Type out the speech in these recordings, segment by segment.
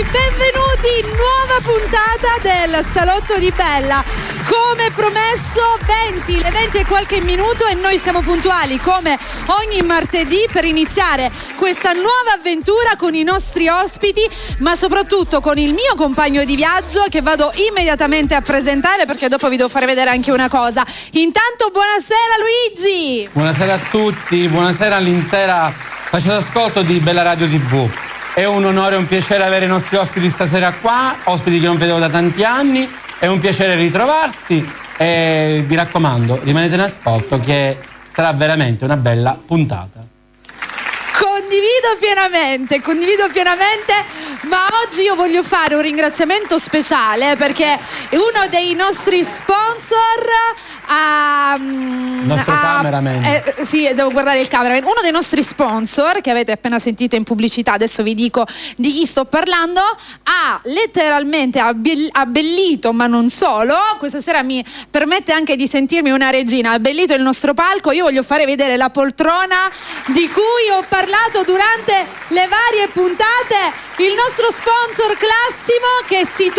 benvenuti, nuova puntata del Salotto di Bella. Come promesso, le 20 e qualche minuto, e noi siamo puntuali come ogni martedì per iniziare questa nuova avventura con i nostri ospiti, ma soprattutto con il mio compagno di viaggio, che vado immediatamente a presentare perché dopo vi devo fare vedere anche una cosa. Intanto buonasera Luigi. Buonasera a tutti, buonasera all'intera fascia d'ascolto di Bella Radio TV. È un onore e un piacere avere i nostri ospiti stasera qua, ospiti che non vedevo da tanti anni. È un piacere ritrovarsi e vi raccomando, rimanete in ascolto che sarà veramente una bella puntata. Condivido pienamente, ma oggi io voglio fare un ringraziamento speciale perché uno dei nostri sponsor cameraman. Sì, devo guardare il cameraman. Uno dei nostri sponsor, che avete appena sentito in pubblicità, adesso vi dico di chi sto parlando, ha letteralmente abbellito, ma non solo, questa sera mi permette anche di sentirmi una regina, ha abbellito il nostro palco. Io voglio fare vedere la poltrona di cui ho parlato durante le varie puntate, il nostro sponsor Classimo, che si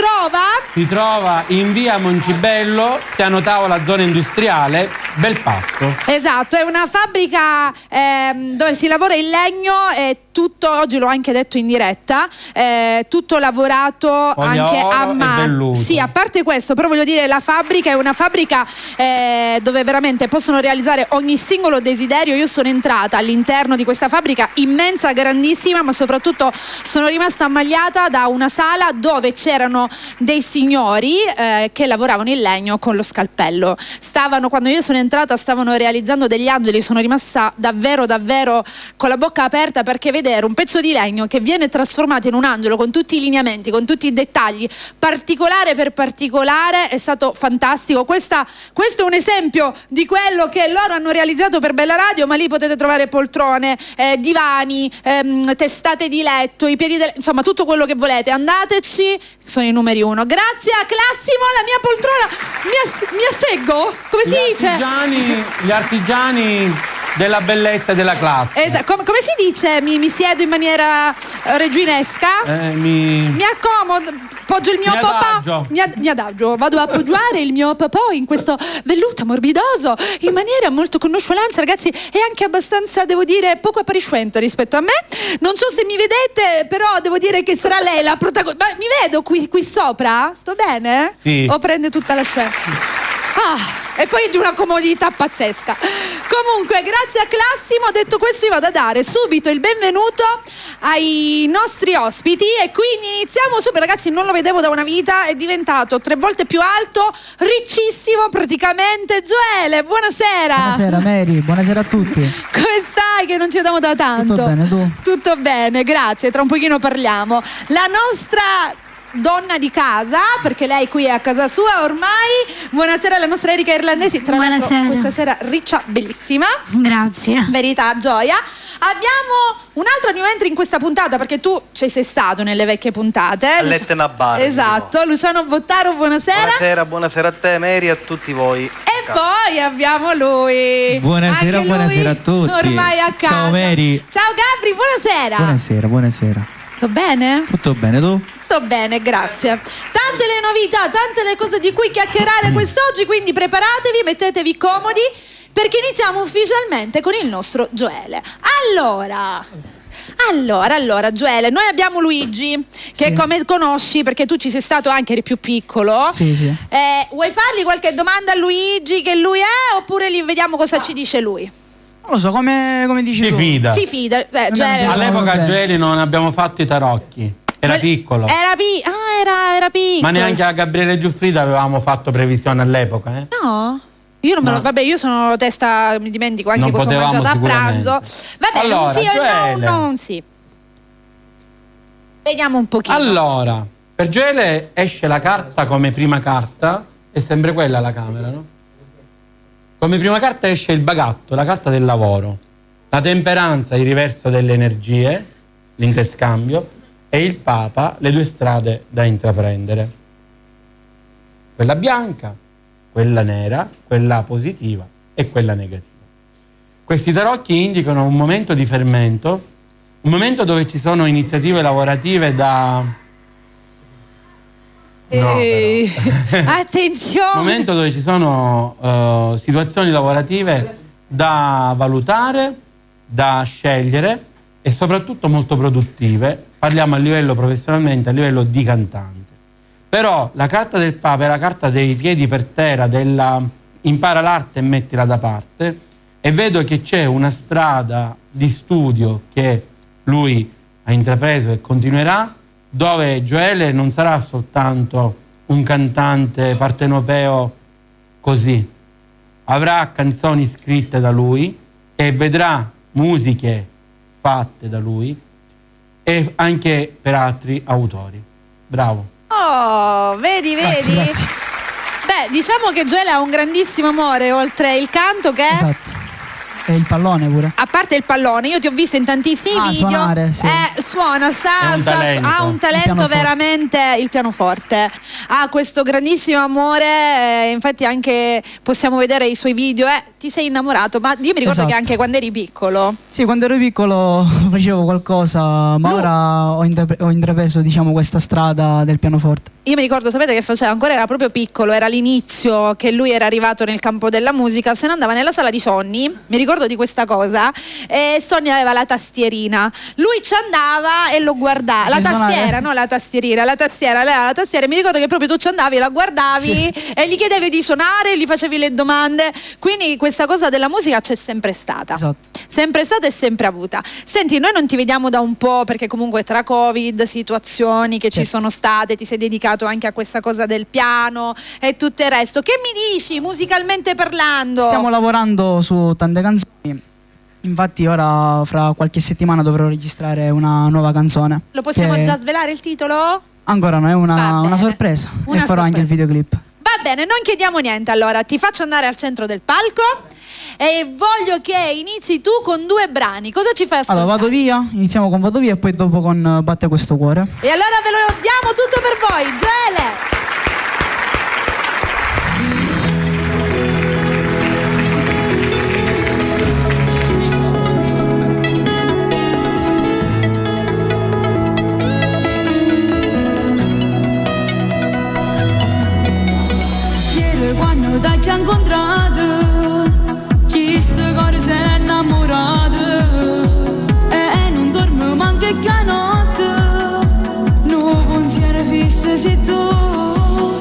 trova in via Moncibello, piano tavola, zona industriale, Belpasso. Esatto, è una fabbrica dove si lavora in legno e tutto, oggi l'ho anche detto in diretta, tutto lavorato anche a mano. Sì, a parte questo, però voglio dire, la fabbrica è una fabbrica dove veramente possono realizzare ogni singolo desiderio. Io sono entrata all'interno di questa fabbrica immensa, grandissima, ma soprattutto sono rimasta ammagliata da una sala dove c'erano dei signori che lavoravano in legno con lo scalpello. Quando io sono entrata, stavano realizzando degli angeli. Sono rimasta davvero con la bocca aperta, perché vedere un pezzo di legno che viene trasformato in un angelo con tutti i lineamenti, con tutti i dettagli, particolare per particolare, è stato fantastico. Questo è un esempio di quello che loro hanno realizzato per Bella Radio, ma lì potete trovare poltrone, divani, testate di letto, i piedi insomma tutto quello che volete. Andateci, sono i numeri uno. Grazie a Classimo, la mia poltrona mi asseggo, come si dice? Gli artigiani della bellezza e della classe. Esatto. Come si dice? Mi siedo in maniera reginesca, mi accomodo, poggio il mio popò, mi adagio, vado a appoggiare il mio popò in questo velluto morbidoso in maniera molto con nonchalance, ragazzi, e anche abbastanza, devo dire, poco appariscente rispetto a me. Non so se mi vedete, però devo dire che sarà lei la protagonista. Ma mi vedo qui sopra? Sto bene? Sì. O prende tutta la scena? E poi di una comodità pazzesca. Comunque, grazie a Classimo, detto questo, io vado a dare subito il benvenuto ai nostri ospiti e quindi iniziamo subito. Ragazzi, non lo vedevo da una vita, è diventato 3 volte più alto, riccissimo praticamente. Gioele, buonasera. Buonasera Mary, buonasera a tutti. Come stai? Che non ci vediamo da tanto. Tutto bene, tu? Tutto bene, grazie, tra un pochino parliamo. La nostra donna di casa, perché lei qui è a casa sua ormai. Buonasera alla nostra Erika Irlandesi, tra l'altro questa sera riccia, bellissima. Grazie. Verità, gioia. Abbiamo un altro new entry in questa puntata, perché tu ci sei stato nelle vecchie puntate. All'Etna Bar. Esatto, Luciano Bottaro, buonasera. Buonasera a te Mary e a tutti voi. E poi abbiamo lui. Buonasera, anche lui, buonasera a tutti. Ormai a casa. Ciao Mary. Ciao Gabri, buonasera. Buonasera. Tutto bene? Tutto bene, tu? Tutto bene, grazie. Tante le novità, tante le cose di cui chiacchierare quest'oggi, quindi preparatevi, mettetevi comodi, perché iniziamo ufficialmente con il nostro Gioele. Allora, Gioele, noi abbiamo Luigi, che come conosci, perché tu ci sei stato anche, eri più piccolo. Sì. Vuoi fargli qualche domanda a Luigi, che lui è, oppure vediamo cosa ci dice lui? Non lo so, come dici tu? Si fida. Gioele. All'epoca Geli non abbiamo fatto i tarocchi. Era piccolo. Era piccolo. Ma neanche a Gabriele Giuffrida avevamo fatto previsione all'epoca, eh? No? Io non me lo. Vabbè, io sono testa, mi dimentico anche cosa ho mangiato a pranzo. Vabbè, allora, un sì o no, non sì. Vediamo un pochino. Allora, per Gioele esce la carta come prima carta, è sempre quella la camera, no? Come prima carta esce il bagatto, la carta del lavoro, la temperanza, il riverso delle energie, l'interscambio, e il Papa, le 2 strade da intraprendere. Quella bianca, quella nera, quella positiva e quella negativa. Questi tarocchi indicano un momento di fermento, un momento dove ci sono iniziative lavorative da Attenzione! Momento dove ci sono situazioni lavorative da valutare, da scegliere e soprattutto molto produttive. Parliamo a livello professionalmente, a livello di cantante. Però la carta del Papa è la carta dei piedi per terra, della impara l'arte e mettila da parte, e vedo che c'è una strada di studio che lui ha intrapreso e continuerà, dove Gioele non sarà soltanto un cantante partenopeo così, avrà canzoni scritte da lui e vedrà musiche fatte da lui e anche per altri autori. Bravo. Oh, vedi? Grazie. Beh, diciamo che Gioele ha un grandissimo amore, oltre il canto che... Esatto. E il pallone pure. A parte il pallone, io ti ho visto in tantissimi video. Suonare, sì. Suona, ha un talento Il veramente, il pianoforte. Ha questo grandissimo amore, infatti anche possiamo vedere i suoi video. Ti sei innamorato, ma io mi ricordo che anche quando eri piccolo. Sì, quando ero piccolo facevo qualcosa, ma ora ho intrapreso, diciamo, questa strada del pianoforte. Io mi ricordo, sapete che faceva? Ancora era proprio piccolo, era l'inizio che lui era arrivato nel campo della musica, se ne andava nella sala di Sonny, mi ricordo di questa cosa, e Sonny aveva la tastierina, lui ci andava e lo guardava, la tastiera, no la tastierina, la tastiera, lei aveva la tastiera, e mi ricordo che proprio tu ci andavi, la guardavi e gli chiedevi di suonare, gli facevi le domande, quindi questa cosa della musica c'è sempre stata. Esatto. Sempre stata e sempre avuta. Senti, noi non ti vediamo da un po', perché comunque tra Covid, situazioni che ci sono state, ti sei dedicato anche a questa cosa del piano e tutto il resto. Che mi dici musicalmente parlando? Stiamo lavorando su tante canzoni. Infatti ora fra qualche settimana dovrò registrare una nuova canzone. Lo possiamo già svelare il titolo? Ancora no, è una sorpresa. E farò anche il videoclip. Va bene, non chiediamo niente, allora ti faccio andare al centro del palco e voglio che inizi tu con 2 brani. Cosa ci fai ascoltare? Allora vado via, iniziamo con Vado via e poi dopo con Batte questo cuore. E allora ve lo diamo tutto per voi, Gioele! Quando ti ho incontrato, chi sto cuore si è innamorato e non dormo manco che notte, no pensiero fisso sei tu,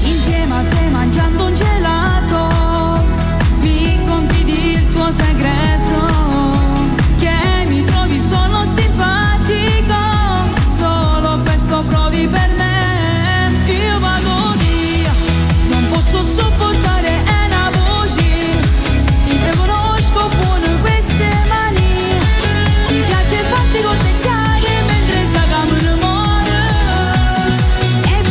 insieme a te mangiando un gelato, mi confidi il tuo segreto, che mi trovi solo simpatico, solo questo provi per me. Io vado via, non posso sopportare una voce, ti conosco buono queste mani, mi piace farti corteggiare mentre sagamo un amore, e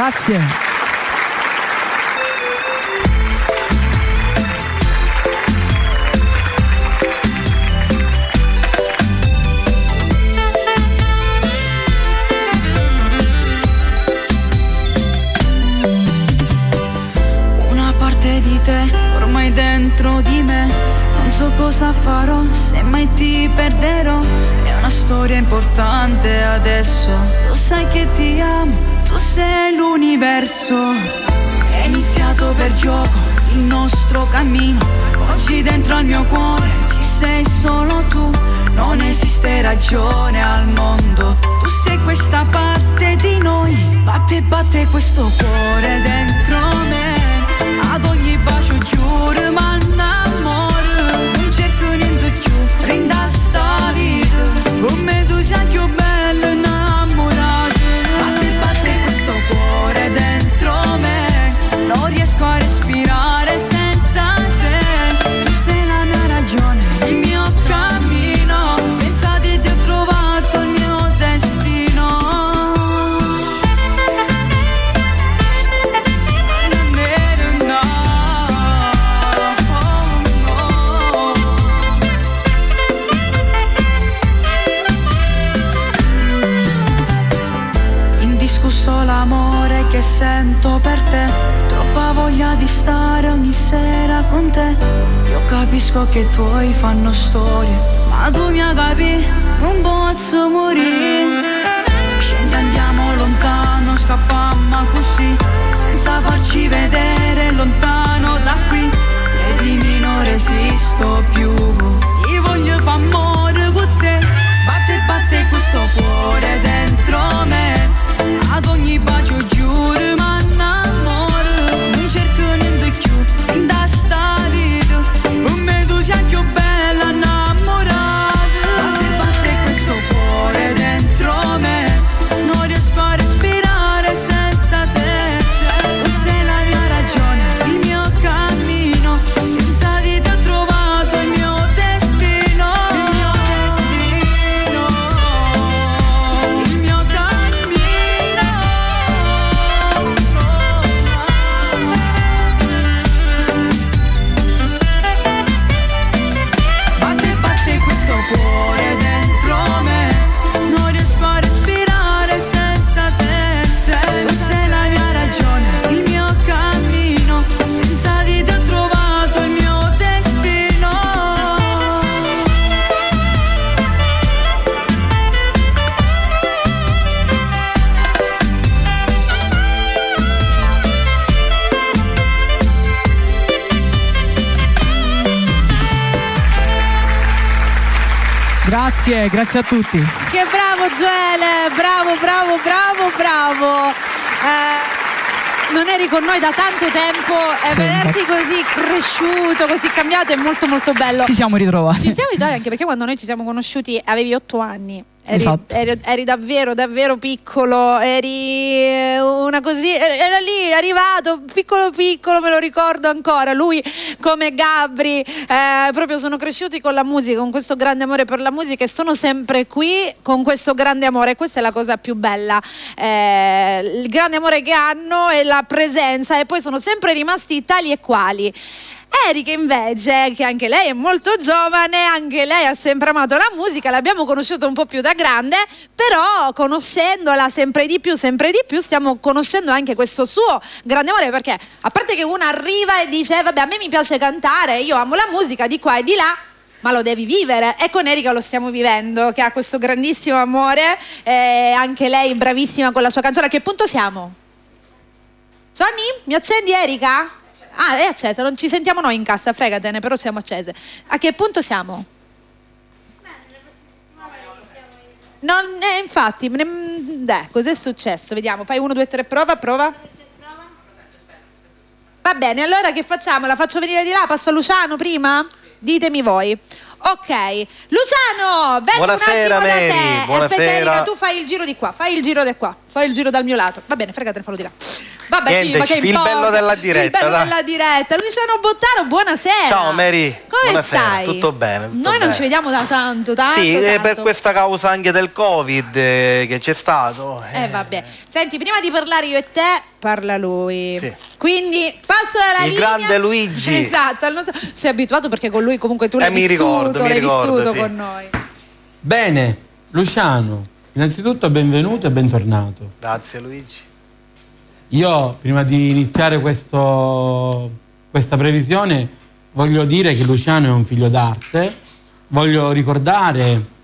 Grazie. Ormai dentro di me, non so cosa farò, se mai ti perderò. È una storia importante adesso, lo sai che ti amo, tu sei l'universo. È iniziato per gioco il nostro cammino, oggi dentro al mio cuore ci sei solo tu. Non esiste ragione al mondo, tu sei questa parte di noi. Batte, batte questo cuore dentro me, ad ogni bacio giuro ma innamoro. Non cerco niente più, rinda sta vita, come tu sei più bella innamorata. Batte, batte questo cuore dentro me, non riesco a respirare senza te. Tu sei la mia ragione, il mio cammino, senza di te ho trovato il mio destino. L'amore che sento per te, troppa voglia di stare ogni sera con te. Io capisco che i tuoi fanno storie, ma tu mi capi, non posso morire. Scendi, andiamo lontano, scappiamo così, senza farci vedere lontano da qui. Credimi, non resisto più, io voglio far amore con te. Batte, batte questo cuore dentro me, ad ogni bacio giuro ma innamoro. Non cerco niente più da sta vita, come tu sei più bella innamorata. Batte, batte questo cuore dentro me, non riesco a respirare senza te. Tu sei la mia ragione, il mio cammino, senza di te ho trovato il mio destino. Il mio destino, il mio cammino. Batte, batte questo cuore dentro me, non riesco a respirare senza te. Tu sei la mia ragione, il mio cammino, senza di te ho trovato il mio destino. Grazie a tutti. Che bravo Gioele, bravo. Non eri con noi da tanto tempo e Sì, vederti così cresciuto, così cambiato è molto molto bello. Ci siamo ritrovati. Ci siamo ritrovati anche perché quando noi ci siamo conosciuti avevi 8 anni. Esatto. Eri davvero piccolo, eri una così, era lì, arrivato, piccolo, me lo ricordo ancora, lui come Gabri, proprio sono cresciuti con la musica, con questo grande amore per la musica e sono sempre qui con questo grande amore, questa è la cosa più bella, il grande amore che hanno e la presenza e poi sono sempre rimasti tali e quali. Erika invece, che anche lei è molto giovane, anche lei ha sempre amato la musica, l'abbiamo conosciuta un po' più da grande, però conoscendola sempre di più stiamo conoscendo anche questo suo grande amore, perché a parte che una arriva e dice vabbè, a me mi piace cantare, io amo la musica di qua e di là, ma lo devi vivere, e con Erika lo stiamo vivendo, che ha questo grandissimo amore, anche lei bravissima con la sua canzone. A che punto siamo? Sonny, mi accendi Erika? Ah, è accesa, non ci sentiamo noi in cassa, fregatene, però siamo accese. A che punto siamo? Non, infatti, cos'è successo? Vediamo, fai 1, 2, 3, prova. Va bene, allora che facciamo? La faccio venire di là, passo a Luciano prima? Ditemi voi. Ok, Luciano, vengo Buonasera, un attimo Mary, da te. buonasera. Aspetta Erika, tu fai il giro di qua, fai il giro di qua, fai il giro dal mio lato. Va bene, fregatene, fallo di là. Vabbè, Niente, sì, ma che il importa? bello della diretta, Il bello dai. della diretta. Luciano Bottaro, buonasera. Ciao Mary, Come buonasera, stai? tutto bene, tutto Noi non bene. ci vediamo da tanto. Sì, tanto. per questa causa anche del Covid che c'è stato. Vabbè. Senti, prima di parlare io e te, parla lui. Sì. Quindi passo alla linea. Il grande Luigi. Esatto, sei abituato perché con lui comunque tu l'hai mi ricordo, vissuto sì. con noi. Bene, Luciano, innanzitutto benvenuto e bentornato. Grazie Luigi. Io, prima di iniziare questa previsione, voglio dire che Luciano è un figlio d'arte. Voglio ricordare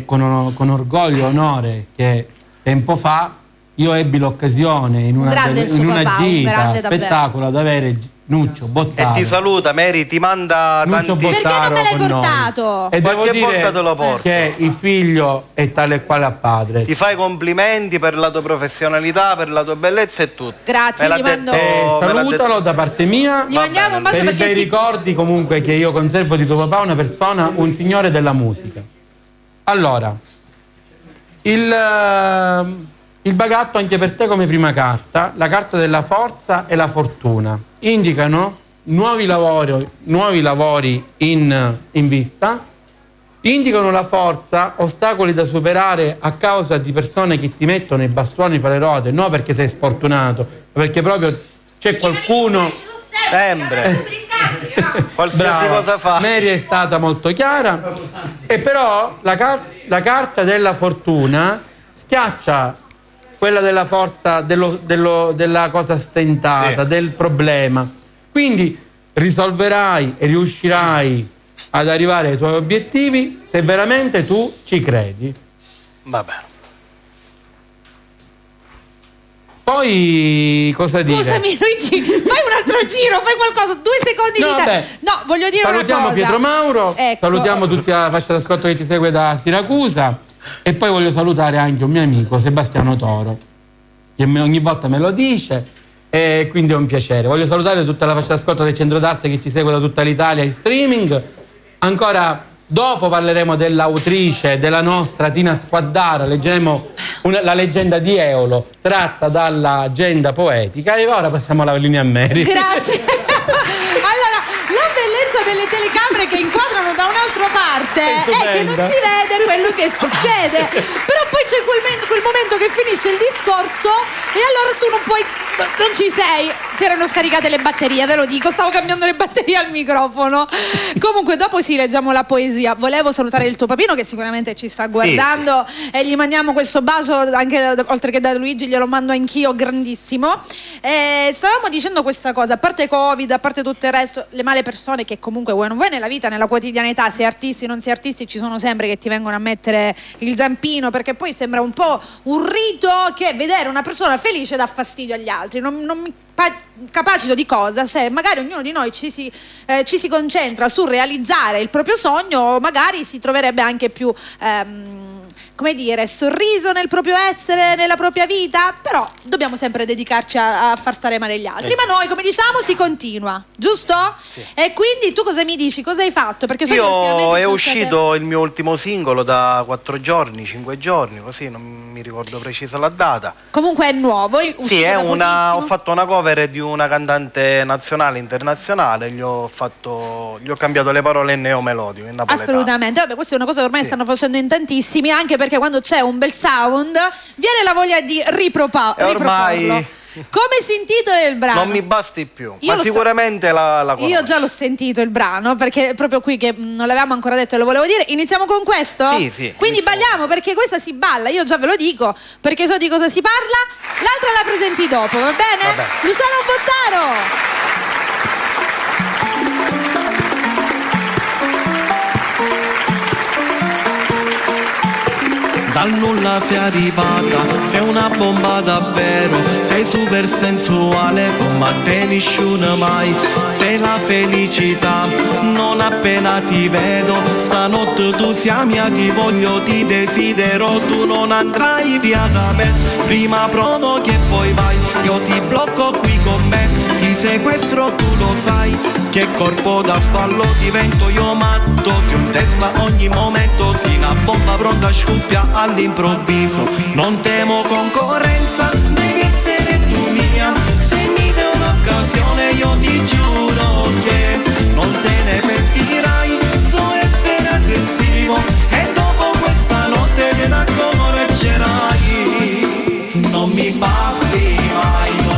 con orgoglio e onore che tempo fa io ebbi l'occasione in una gita spettacolo ad avere Nuccio Bottaro. E ti saluta, Mary, ti manda Nuccio tanti... Perché non me l'hai con portato? noi. E Qualche devo volta te lo dire porto. che il figlio è tale e quale a padre. Ti fai complimenti per la tua professionalità, per la tua bellezza e tutto. Grazie, Me gli l'ha mando... detto- me l'ha Salutalo detto- da parte mia. Gli mandiamo un bacio Per i perché bei ricordi comunque che io conservo di tuo papà, una persona, un signore della musica. Allora, il bagatto anche per te come prima carta, la carta della forza e la fortuna. Indicano nuovi lavori in vista, indicano la forza, ostacoli da superare a causa di persone che ti mettono i bastoni fra le ruote, non perché sei sfortunato, ma perché proprio c'è qualcuno... Sempre. Qualsiasi cosa fa. Mary è stata molto chiara. E però la carta della fortuna schiaccia quella della forza, della cosa stentata, sì, del problema. Quindi risolverai e riuscirai ad arrivare ai tuoi obiettivi se veramente tu ci credi. Vabbè. Poi cosa dire? Scusami Luigi, fai un altro giro, fai qualcosa, 2 secondi di tempo. No, voglio dire salutiamo una cosa. Pietro Mauro, ecco. Salutiamo tutta la fascia d'ascolto che ci segue da Siracusa e poi voglio salutare anche un mio amico Sebastiano Toro che ogni volta me lo dice e quindi è un piacere. Voglio salutare tutta la fascia d'ascolto del Centro d'Arte che ci segue da tutta l'Italia in streaming. Ancora dopo parleremo dell'autrice, della nostra Tina Squaddara, leggeremo la leggenda di Eolo tratta dall'agenda poetica e ora passiamo alla linea a Mary. Grazie. Allora, la bellezza delle telecamere che inquadrano da un'altra parte è che non si vede quello che succede. Però poi c'è quel momento che finisce il discorso e allora tu non ci sei. Si erano scaricate le batterie, ve lo dico, stavo cambiando le batterie al microfono. Comunque dopo leggiamo la poesia. Volevo salutare il tuo papino che sicuramente ci sta guardando, sì. E gli mandiamo questo bacio anche oltre che da Luigi, glielo mando anch'io grandissimo. Stavamo dicendo questa cosa, a parte Covid, a parte tutto il resto, le male persone che comunque vuoi non vuoi nella vita, nella quotidianità, sei artisti non sei artisti, ci sono sempre che ti vengono a mettere il zampino, perché poi sembra un po' un rito che vedere una persona felice dà fastidio agli altri. Non mi capacito di cosa, se magari ognuno di noi ci si concentra su realizzare il proprio sogno, magari si troverebbe anche più come dire, sorriso nel proprio essere, nella propria vita, però dobbiamo sempre dedicarci a far stare male gli altri. Ma noi, come diciamo, si continua, giusto? Sì. E quindi tu cosa mi dici? Cosa hai fatto? Perché so io è uscito il mio ultimo singolo da 4 giorni, 5 giorni, così non mi ricordo precisa la data. Comunque è nuovo, sì, è ho fatto una cover di una cantante nazionale internazionale, gli ho cambiato le parole in neomelodico, in napoletano. Assolutamente, vabbè, questa è una cosa che ormai stanno facendo in tantissimi, anche perché quando c'è un bel sound viene la voglia di riproporlo. Ormai come si intitola il brano? Non mi basti più, ma sicuramente la conosco. Io già l'ho sentito il brano, perché è proprio qui che non l'avevamo ancora detto e lo volevo dire. Iniziamo con questo? Sì. Quindi balliamo, perché questa si balla, io già ve lo dico, perché so di cosa si parla. L'altra la presenti dopo, va bene? Vabbè. Luciano Bottaro! Dal nulla sei arrivata, sei una bomba davvero, sei super sensuale come te nessuno mai, sei la felicità, non appena ti vedo, stanotte tu sei mia, ti voglio, ti desidero, tu non andrai via da me, prima provo che poi vai, io ti blocco qui con me, ti sequestro tu lo sai, che corpo da fallo divento io matto, ti ho in testa ogni momento, sì una bomba pronta a scoppiare all'improvviso, non temo concorrenza, devi essere tu mia, se mi dai un'occasione io ti giuro che non te ne pentirai, so essere aggressivo e dopo questa notte te ne accorgerai, non mi basti mai.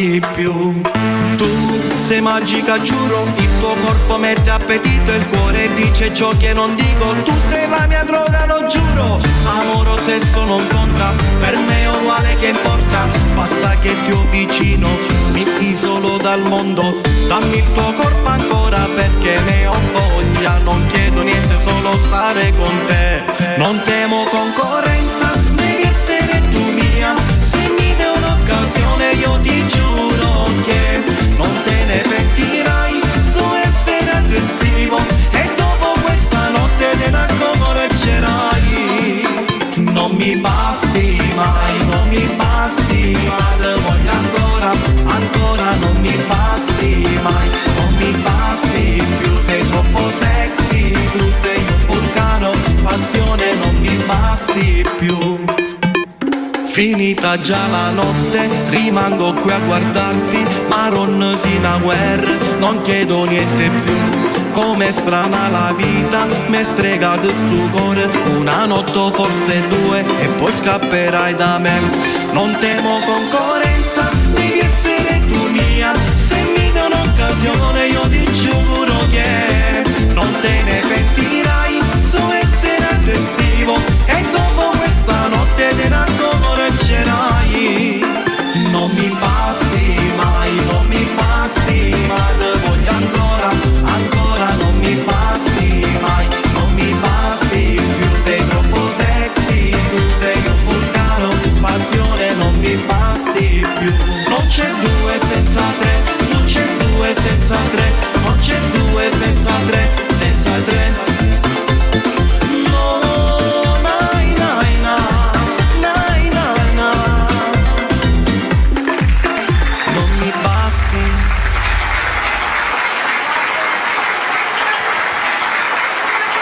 basti più. Tu sei magica, giuro, il tuo corpo mette appetito e il cuore dice ciò che non dico. Tu sei la mia droga, lo giuro, amore o sesso non conta, per me è uguale che importa, basta che ti ho vicino, mi isolo dal mondo, dammi il tuo corpo ancora perché ne ho voglia, non chiedo niente, solo stare con te, non temo concorrenza, devi essere tu mia, se mi dai un'occasione io ti giuro che non te ne pentirai, so essere aggressivo e dopo questa notte te ne accorgerai. Non mi basti mai, non mi basti mai, te voglio ancora, ancora non mi basti mai, non mi basti più, sei troppo sexy, tu sei un vulcano, passione non mi basti più. Finita già la notte, rimango qui a guardarti, ma non si una guerra, non chiedo niente più. Com'è strana la vita, m'è stregato stu cuore, una notte forse due e poi scapperai da me. Non temo concorrenza, devi essere tu mia, se mi dai un'occasione io ti giuro che non te ne pentirai, so essere aggressivo e dopo questa notte te ne accorgerai. Non mi basti mai, non mi basti mai, te voglio ancora, ancora non mi basti mai, non mi basti più, sei troppo sexy, tu sei un vulcano, passione non mi basti più. Non c'è due senza tre, non c'è due senza tre, non c'è due senza tre, senza tre.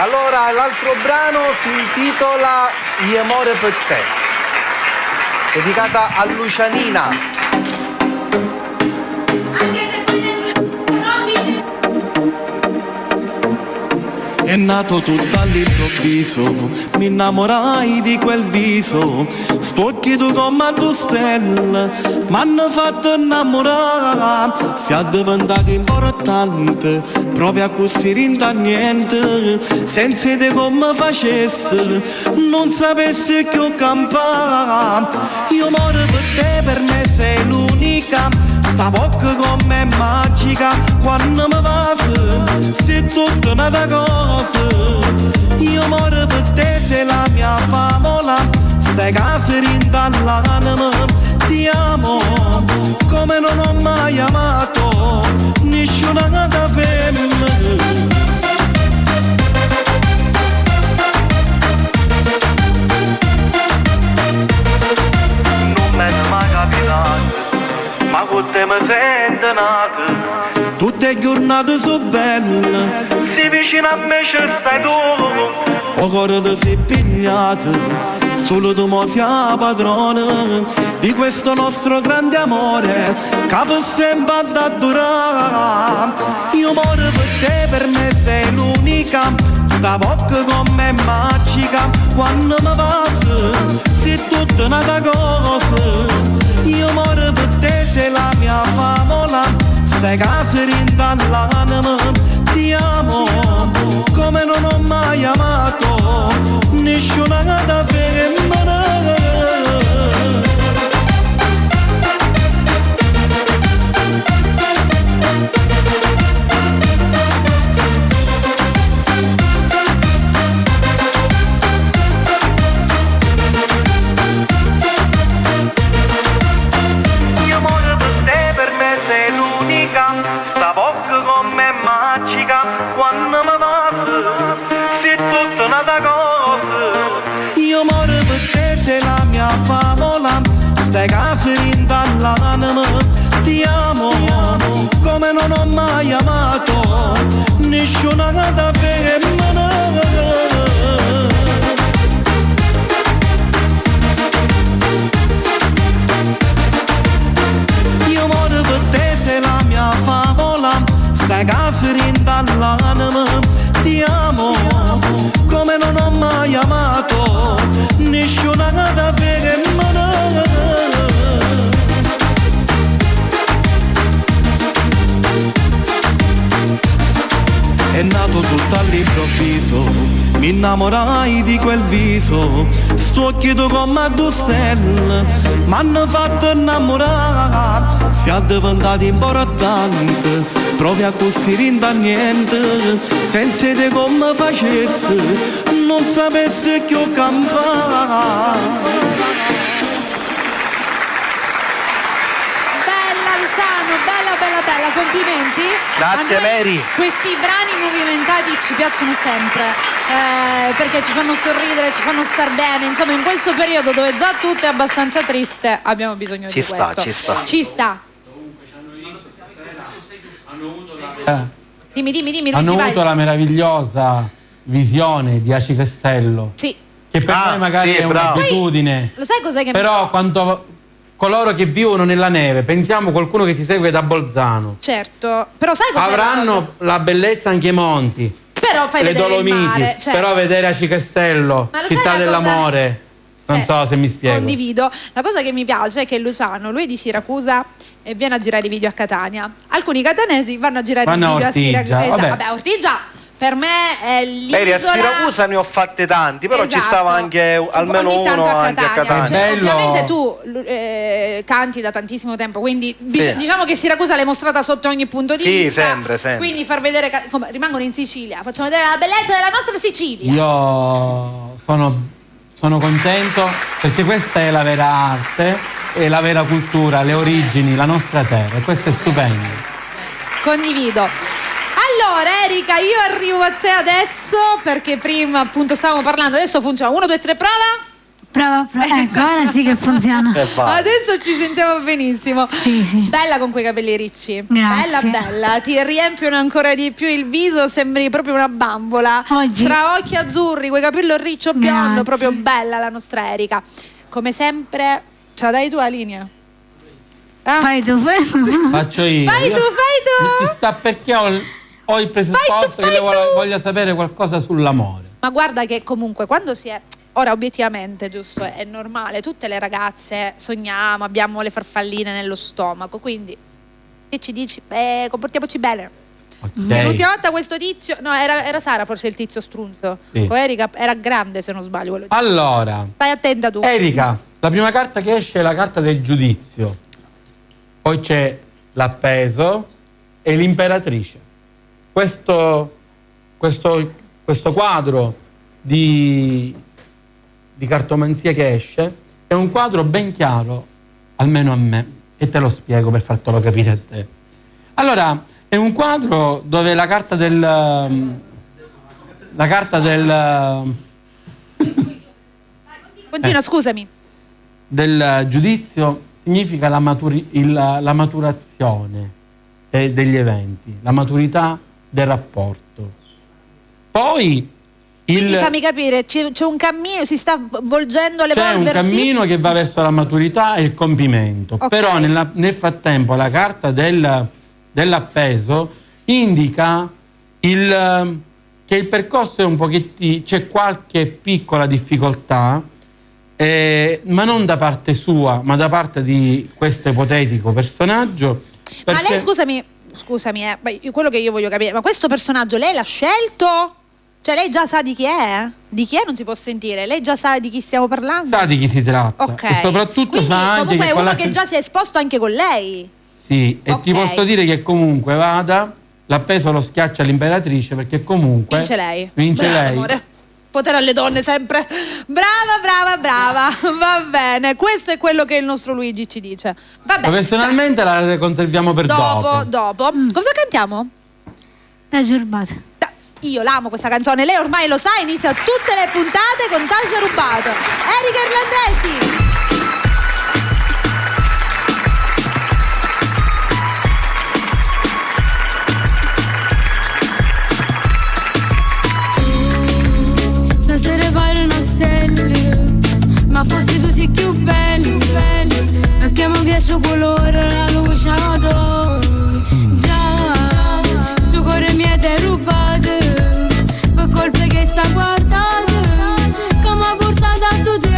Allora, l'altro brano si intitola Io amore per te, dedicata a Lucianina. Anche se poi È nato tutto all'improvviso, mi innamorai di quel viso, spocchi tu come due stelle, m'hanno fatto innamorare, siamo diventati importanti, proprio a così rinda niente, senza te come facesse, non sapessi che ho campato, io moro per te, per me sei l'unica, sta bocca con me è magica, quando mi passa, sei tutta una cosa, io moro per te, sei la mia famola, stai case rindall'anima, ti amo, come non ho mai amato, nessuna femmina. Non mi è mai capitato, ma con te mi sento nato. Tutte le giornate sono belle, Si vicino a me ci stai tu. o cuore ti sei pigliato, solo tu mo sei padrona di questo nostro grande amore, che per sempre da durare. Io moro per te, per me sei l'unica, sta bocca con me è magica, quando mi passa, sei tutta una cosa. Io moro per te, sei la mia famola, stai case rindall'anima, ti amo, come non ho mai amato, nessuna femmina. Sta bocca con me è magica, quando mi passa, sei tutta una cosa. Io moro per te, sei la mia favola, stai case rindall'anima, ti amo, come non ho mai amato, nessuna femmina. Io moro per te, sei la mia favola, stai case rindall'anima, ti amo, come non ho mai amato, nessuna femmina. sorriso, mi innamorai di quel viso, sto occhio come due stelle, m'hanno fatto innamorare, siamo diventati importanti, provi a così rinda niente, senza te come facesse, non sapesse che ho campato. Bella, complimenti. Grazie Mary. Questi brani movimentati ci piacciono sempre, perché ci fanno sorridere, ci fanno star bene. Insomma, in questo periodo dove già tutto è abbastanza triste, abbiamo bisogno di questo. Ci sta. Dimmi. Hanno avuto la meravigliosa visione di Aci Castello. Sì. Che per noi magari è un'abitudine. Lo sai cos'è che però quanto coloro che vivono nella neve, pensiamo qualcuno che ti segue da Bolzano. Certo, però sai cosa avranno la bellezza anche i monti, però fai le vedere Dolomiti, il mare, certo. Però vedere Aci Castello, città dell'amore, non so se mi spiego. Condivido. La cosa che mi piace è che Luciano, lui è di Siracusa e viene a girare i video a Catania. Alcuni catanesi vanno a girare i video a Siracusa. Esatto. Vabbè, Ortigia per me è l'isola. A Siracusa ne ho fatte tanti, però ci stava anche almeno uno anche a Catania. Cioè, ovviamente tu canti da tantissimo tempo, quindi diciamo che Siracusa l'hai mostrata sotto ogni punto di vista. Sempre. Quindi far vedere come rimangono in Sicilia, facciamo vedere la bellezza della nostra Sicilia. Io sono contento perché questa è la vera arte, è la vera cultura, le origini, la nostra terra, e questo è stupendo. Condivido. Allora Erika, io arrivo a te adesso perché prima appunto stavamo parlando, adesso funziona, 1, 2, 3, prova. Ecco, ora sì che funziona. Adesso ci sentiamo benissimo. Sì. Bella con quei capelli ricci. Grazie. Bella, ti riempiono ancora di più il viso, sembri proprio una bambola. Oggi. Tra occhi azzurri, quei capelli riccio biondo, proprio bella la nostra Erika. Come sempre, ce la dai tu la linea? Fai tu. Faccio io. Fai tu. Ti sta perché ho il presupposto che voglia sapere qualcosa sull'amore. Ma guarda che comunque quando si è... Ora obiettivamente, giusto, è normale, tutte le ragazze sogniamo, abbiamo le farfalline nello stomaco, quindi che ci dici? Comportiamoci bene. Okay. L'ultima volta questo tizio, no, era Sara forse il tizio strunzo. Sì. Con Erika era grande se non sbaglio. Allora, stai attenta tu. Erika, la prima carta che esce è la carta del giudizio, poi c'è l'appeso e l'imperatrice. Questo quadro di cartomanzia che esce è un quadro ben chiaro, almeno a me, e te lo spiego per fartelo capire a te. Allora, è un quadro dove la carta del Continua, scusami. Del giudizio significa la maturazione degli eventi, la maturità del rapporto. Poi quindi fammi capire, c'è un cammino, si sta volgendo l'evolversi? C'è un cammino che va verso la maturità e il compimento. Okay. Però nel frattempo la carta dell'appeso indica che il percorso è un pochettino, c'è qualche piccola difficoltà, ma non da parte sua, ma da parte di questo ipotetico personaggio. Ma lei, scusami, quello che io voglio capire, ma questo personaggio lei l'ha scelto? Cioè lei già sa di chi è? Di chi è non si può sentire. Lei già sa di chi stiamo parlando? Sa di chi si tratta. Ok. E soprattutto quindi, sa anche comunque che è uno che già si è esposto anche con lei. Sì, e ti posso dire che comunque l'appeso lo schiaccia all'imperatrice perché comunque vince lei. Vince lei. Amore. Potere alle donne sempre. Brava. Va bene. Questo è quello che il nostro Luigi ci dice. Vabbè. Professionalmente la conserviamo per dopo. Cosa cantiamo? Tagia Rubata. Io l'amo questa canzone, lei ormai lo sa, inizia tutte le puntate con Tagia Rubato. Erika Irlandesi. Stasera pare una stella, ma forse tu sei più bello, perché mi piace il colore, la luce adoro. Già, sto cuore mi è rubato, per colpe che sta guardando, che mi ha portato a tu te.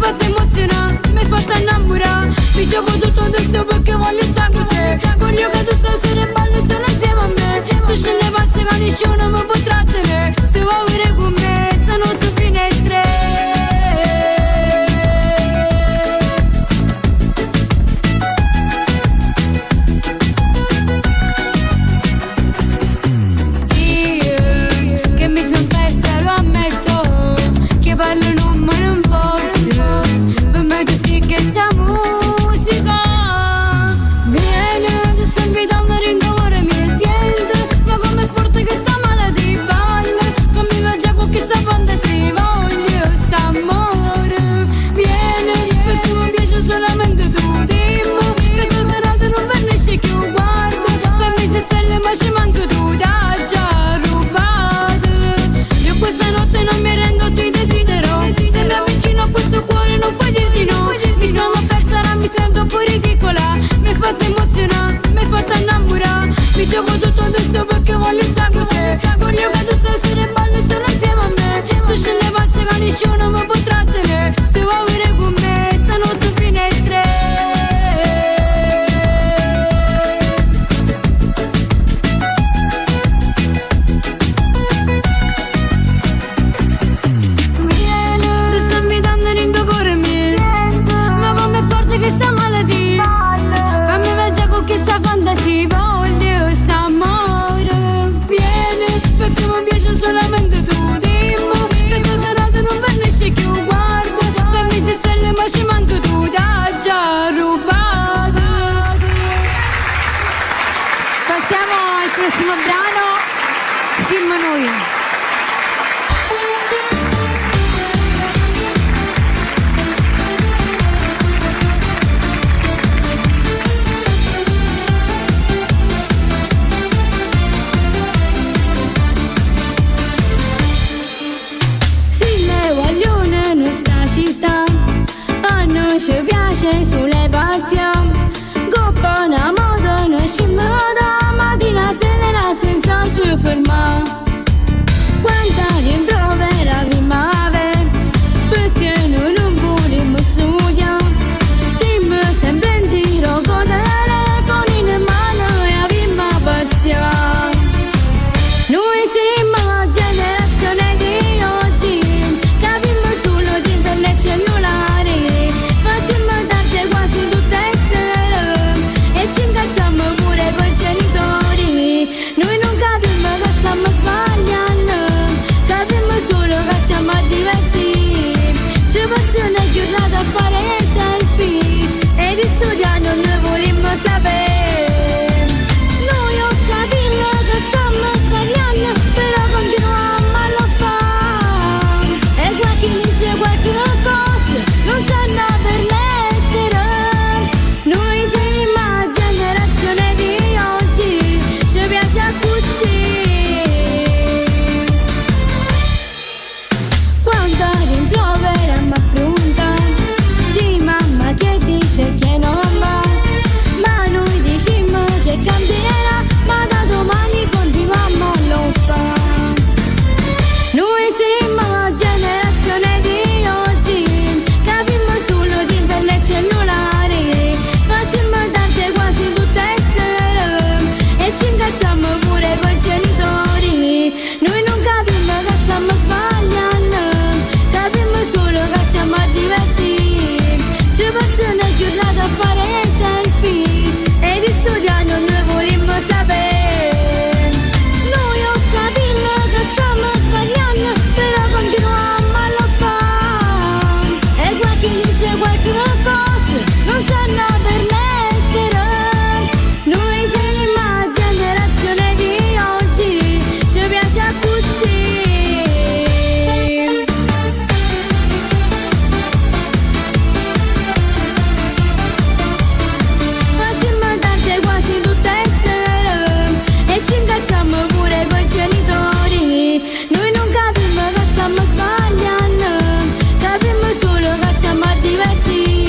fatto emozionare, mi hai fatto innamorare. Mi gioco tutto adesso perché voglio stare con te. Voglio che tu stasera in ballo sono insieme a me. Tu scende pazze che nessuno mi potrà tenere. Tu vuoi avere con me, stanotte fino alle 3. Parlo non me ne importa, per me tu sì che sta musica. Vieni, ti sto invitando a rincorrere mi siente, ma com'è forte che sta male di balle. Fammi mangiare con questa fantasia, voglio st'amore. Vieni, perché mi piace solamente tu, dimmi che stasera tu non vernisci più, guarda. Fammi te stelle ma ci manca tu, da già rubato. Io questa notte non mi rendo, ti desidero. Se mi avvicino a questo cuore non puoi dirti no. Mi sono persa, ora mi sento un po' ridicola. Mi hai fatto emozionare, mi hai fatto innamorare. Mi gioco tutto adesso perché voglio stare con te. Voglio che tu stasera in ballo sono insieme a me. Tu scende pazze che nessuno mi potrà tenere. Tu vuoi avere con me, stanotte fino alle 3. Che sta malattia, fammi viaggiare con questa fantasia, voglio st'amore. Vieni, perché mi piace solamente tu, dimmi che stasera tu non vernisci più, guarda. Fammi te stelle ma ci manca tu, da già rubato. Passiamo al prossimo brano, Film Noi. Città, a noi ci piace sulle passioni, coppa una moda, noi ci moda, mattina sera senza ci fermare. Quanta rimprovera primavera, perché noi non vogliamo studiare, siamo sempre in giro con telefoni in mano e abbiamo pazienza. Noi siamo la generazione di oggi, capiamo solo di internet cellulare, facciamo tardi quasi tutte le sere e ci incazziamo pure coi genitori. Noi non capiamo che stiamo sbagliando, capiamo solo che ci siamo divertiti. Ci passiamo una giornata a fare selfie e di studiare non ne vogliamo sapere. Noi ho capito che stiamo sbagliando, però continuiamo a lo fare. E qualche dice qualche cosa non sanno permettere. Noi siamo la generazione di oggi, ci piace così. Quando rimprovera mi affronta di mamma che dice che non va, ma noi diciamo che cambierà, ma da domani continuiamo a lo fare. Noi siamo la generazione di oggi, capiamo solo di internet cellulare, facciamo tante quasi tutte le sere e ci incazziamo pure coi genitori. Noi non capiamo che stiamo sbagliando, capiamo solo che ci siamo divertiti. Ci passiamo una giornata a fare selfie e di studiare non ne vogliamo sapere. Noi ho capito che stiamo sbagliando, però continuiamo a lo fare. E qualche dice qualche cosa non sanno permettere. Noi siamo la generazione di oggi, ci piace così. Facciamo tante quasi tutte le sere e ci incazziamo pure coi genitori. Noi non capiamo che stiamo sbagliando, capiamo solo che ci siamo divertiti.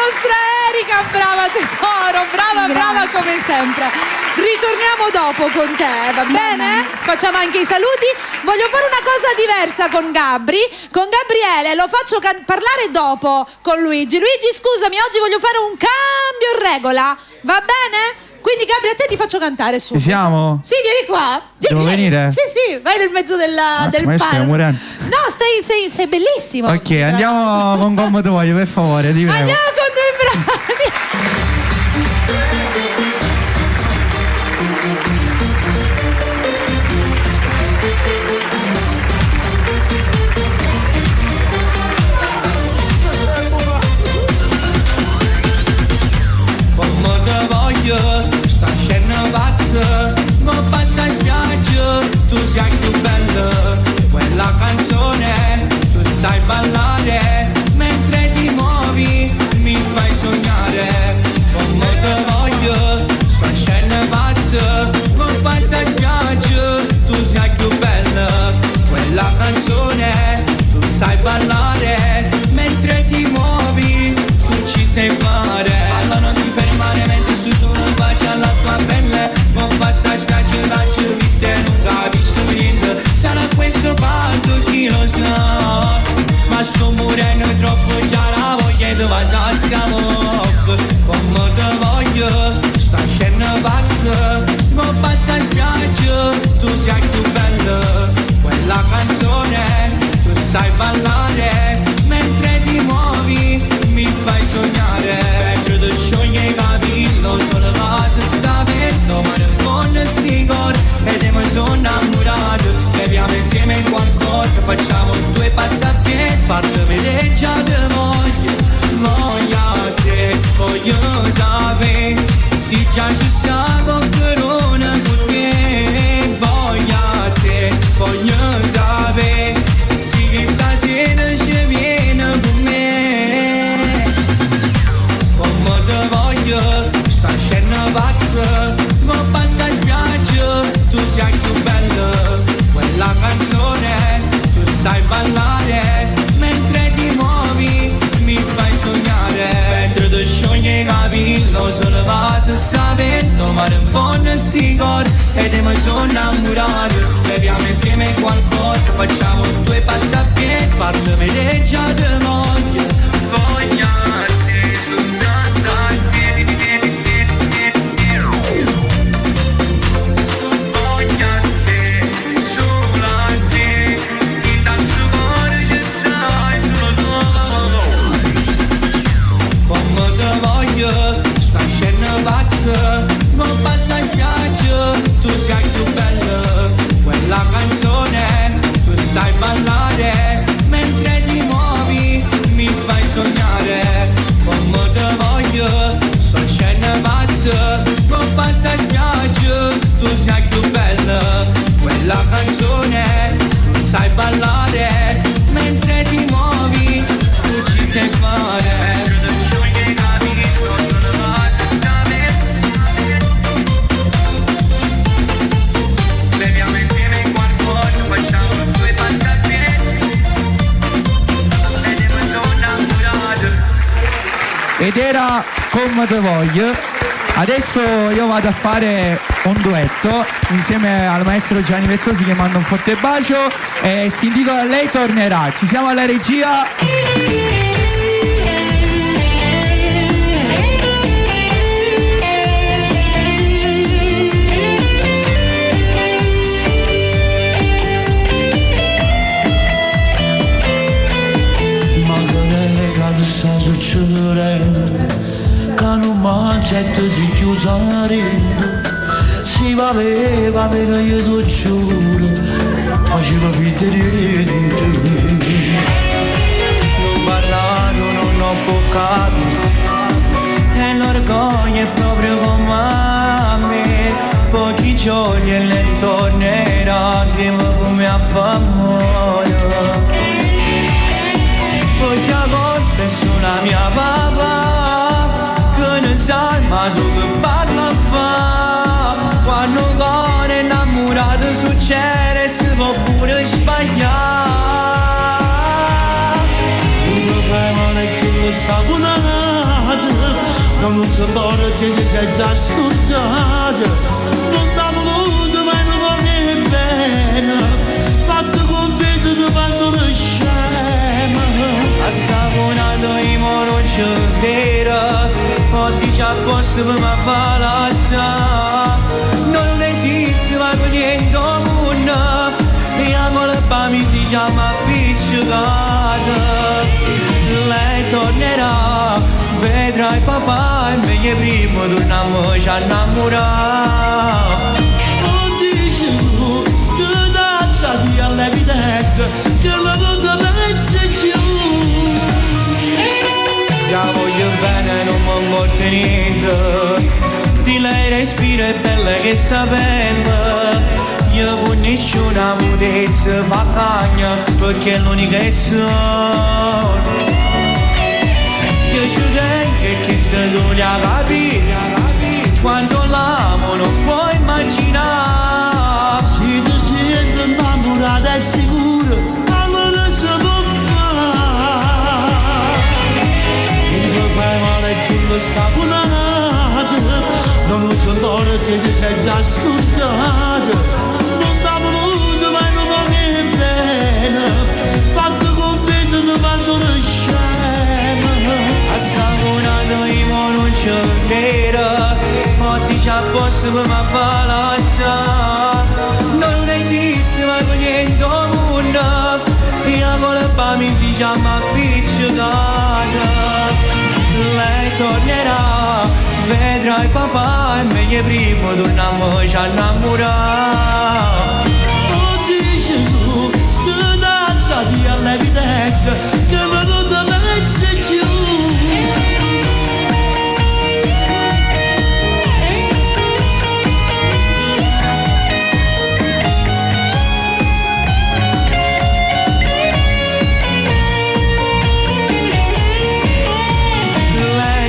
nostra Erika, brava tesoro, brava come sempre. Ritorniamo dopo con te, va bene? Facciamo anche i saluti. Voglio fare una cosa diversa con Gabri. Con Gabriele lo faccio parlare dopo con Luigi. Luigi, scusami, oggi voglio fare un cambio in regola, va bene? Quindi Gabri, a te ti faccio cantare su. Ci siamo? Sì, vieni qua. Devo venire? Sì, vai nel mezzo del palco. No, sei bellissimo. Ok, andiamo con Come Te Voglio, per favore, ti prego. Andiamo con 2 brani. Come te voglio, sta scena pazza, non passa in spiaggia, tu sei più bella, quella canzone, tu sai ballare, mentre ti muovi, mi fai sognare. Come te voglio, sta scena pazza, non passa in spiaggia, tu sei più bella, quella canzone, tu sai ballare, mentre ti muovi, tu ci sai fare. Balla, non ti fermare mentre su tu non bacia la tua pelle, non basta scagionarci, viste non capisco niente. Sarà questo fatto, chi lo sa, ma sto morendo troppo, già la voglia di siamo. Come te voglio, sta scena pazza, non basta spiaggia, tu sei più bella, quella canzone, tu sai ballare, mentre ti muovi, mi fai sognare. Dentro ti scioglie i capelli, solo base sta vento, ma nel fondo sti cori, ed io mi sono innamorato. Beviamo insieme qualcosa, facciamo 2 passi a piedi, parte già di voglio a te, voglio sapere, si già ci sta con corona con te, voglio a te, voglio sapere, sì che stasera ci viene con me. Come te voglio, sta scena pazza, non passa in spiaggia, tu sei più bella, quella canzone, tu sai ballare, mentre ti muovi, mi fai sognare. Mentre ti scioglie i capelli, solo base sta vento, ma nel fondo sti cori, ed io mi sono innamorato. Beviamo insieme qualcosa, facciamo 2 passi a piedi, parlami già di voglio, voglio a te, soltanto a te, voglio a te, solo a te, in tanto cuore ci stai solo tu. Come te voglio, sta scena pazza, non passa in spiaggia, tu sei più bella, quella canzone, tu sai ballare, mentre ti muovi, mi fai sognare. Come te voglio, sta scena pazza, non passa in spiaggia, tu sei più bella, quella canzone, tu sai ballare, mentre ti muovi, tu ci sai fare. Ed era Come Te Voglio. Adesso io vado a fare un duetto insieme al maestro Gianni Vezzosi, che manda un forte bacio, e si intitola Lei tornerà. Ci siamo alla regia. Sta succedendo che non m'accetto di chiusare, si valeva bene, io ti giuro, faceva vedere di te. Non parlato, non ho boccato, e l'orgoglio è proprio come me. Pochi giorni e lei tornerà insieme come a famiglia. Poi a volte suona mia papà, che ne sai, ma tu che parla fa? Quando con innamorato succede, si può pure sbagliare. Tu lo fai male che lo sta buonato, non si può che ti sei già scordato, non t'ha voluto ma non vuole bene, fatto convinto di quando lo scema. A stavonato in non c'è vera, oggi c'è posto per me palazza, non esiste ma per niente mondo, e amore per me si chiama appiccicata. Lei tornerà, vedrai papà, e meglio prima torniamoci a innamorare. Non dici tu, tu dacciati all'evidenza, che la tua pensi più. La voglio bene, non mi importa niente, di lei respiro è bella che sta bene. Io con nessuna potesse fa cagna, perché è l'unica che sono. Io ci tengo che se tu la capire, quando l'amo non puoi immaginare. Se ti senti innamorata è sicuro, allora si può fare. Tu fai male e tu lo saponato, non si può che ti sei già scordato. Non t'ha voluto ma non vuole bene, fatto convinto di quando lo scema. A stavonato in non c'è vera, oggi c'è posto per me palazza, non esiste ma per niente mondo, e amore per me si chiama appiccicata. Lei tornerà, vedrai papà, e meglio prima torniamoci a innamorare. Non dici tu, tu dacciati all'evidenza, che la tua pensi più.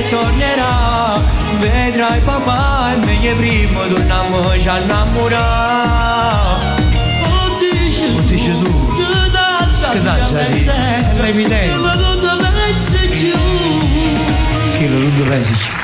Tornerà, vedrai papà, e meglio prima torniamoci a innamorare. Non dici tu, che dacciati l'evidenza, che la tua pensi più. che non pensi più.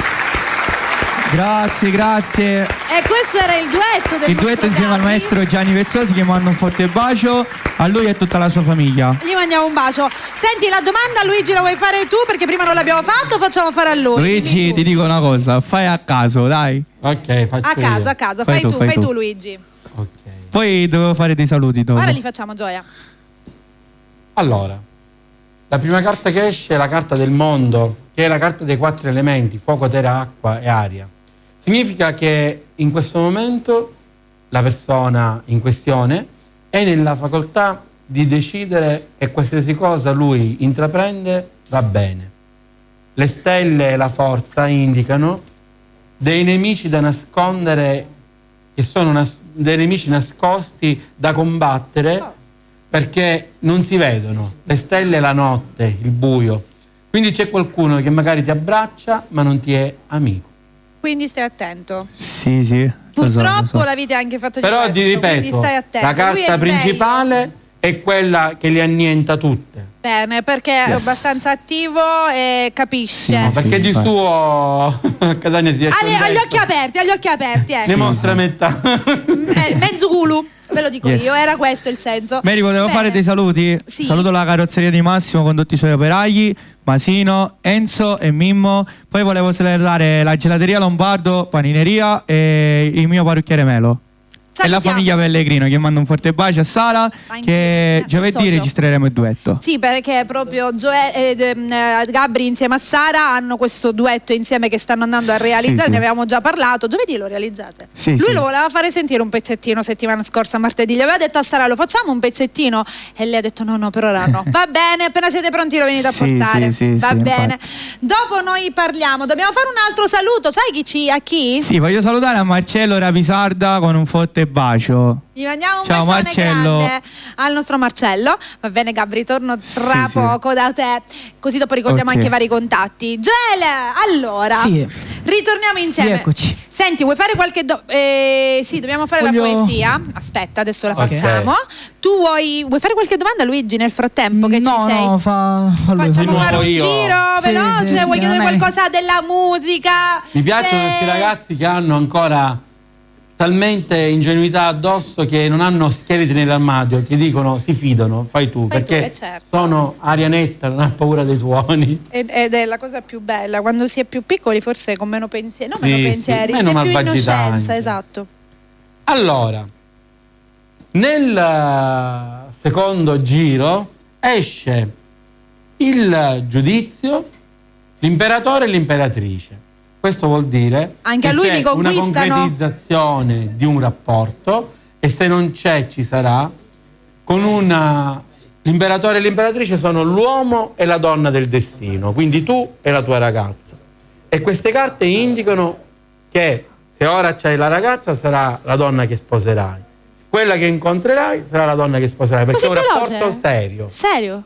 Grazie, grazie. E questo era il duetto del Il duetto insieme al maestro Gianni Vezzosi, che manda un forte bacio a lui e a tutta la sua famiglia. Gli mandiamo un bacio. Senti, la domanda Luigi la vuoi fare tu? Perché prima non l'abbiamo fatto, facciamo fare a lui. Luigi, ti dico una cosa, fai a caso, dai. Ok, faccio A caso, fai tu Luigi. Ok. Poi dovevo fare dei saluti dopo. Ora li facciamo, Gioia. Allora, la prima carta che esce è la carta del mondo, che è la carta dei 4 elementi, fuoco, terra, acqua e aria. Significa che in questo momento la persona in questione è nella facoltà di decidere che qualsiasi cosa lui intraprende va bene. Le stelle e la forza indicano dei nemici da nascondere, che sono dei nemici nascosti da combattere, perché non si vedono. Le stelle, la notte, il buio. Quindi c'è qualcuno che magari ti abbraccia ma non ti è amico. Quindi stai attento. Sì, sì. Purtroppo la vita è anche fatto di Però questo, ti quindi ripeto, stai attento. la carta principale è quella che le annienta tutte. Bene, perché è abbastanza attivo e capisce. No, perché di suo Catania si riesce Ha gli occhi aperti, ecco. ne mostra metà. Mezzo culo, ve lo dico Yes. io, era questo il senso. Mary, volevo Bene. fare dei saluti. Sì. Saluto la carrozzeria di Massimo con tutti i suoi operai, Masino, Enzo e Mimmo. Poi volevo salutare la gelateria Lombardo, panineria e il mio parrucchiere Melo. E la famiglia Pellegrino, che manda un forte bacio a Sara, che giovedì registreremo il duetto. Sì, perché proprio Gabri insieme a Sara hanno questo duetto insieme che stanno andando a realizzare, Sì. ne avevamo già parlato, giovedì lo realizzate. Sì, Lui sì. lo voleva fare sentire un pezzettino settimana scorsa, martedì, gli aveva detto a Sara lo facciamo un pezzettino e lei ha detto no, per ora no. Va bene, appena siete pronti lo venite a Sì, portare. sì, Va sì, bene. Dopo noi parliamo, dobbiamo fare un altro saluto, sai a chi? Sì, voglio salutare a Marcello Ravisarda con un forte bacio. Gli mandiamo un Ciao, bacione Marcello. grande al nostro Marcello. Va bene Gabri, torno tra Sì, poco da te, così dopo ricordiamo Ok. anche i vari contatti. Gele, allora, Sì. ritorniamo insieme. Rieccoci. Senti, vuoi fare qualche sì, dobbiamo fare la poesia. Aspetta, adesso la facciamo. Tu vuoi fare qualche domanda, Luigi, nel frattempo che ci sei? No, facciamo fare un giro veloce, vuoi chiedere qualcosa della musica? Mi piacciono questi ragazzi che hanno ancora talmente ingenuità addosso che non hanno scheletri nell'armadio, che dicono si fidano, fai tu, perché certo. sono aria netta, non ha paura dei tuoni. Ed è la cosa più bella, quando si è più piccoli forse con meno pensieri, meno pensieri, meno si è più innocenza, anche. esatto. Allora, nel secondo giro esce il giudizio, l'imperatore e l'imperatrice. Questo vuol dire anche che a lui c'è una concretizzazione di un rapporto, e se non c'è ci sarà, con l'imperatore e l'imperatrice sono l'uomo e la donna del destino, quindi tu e la tua ragazza, e queste carte indicano che se ora c'hai la ragazza sarà la donna che sposerai, quella che incontrerai sarà la donna che sposerai, perché così è un veloce? rapporto serio. Serio?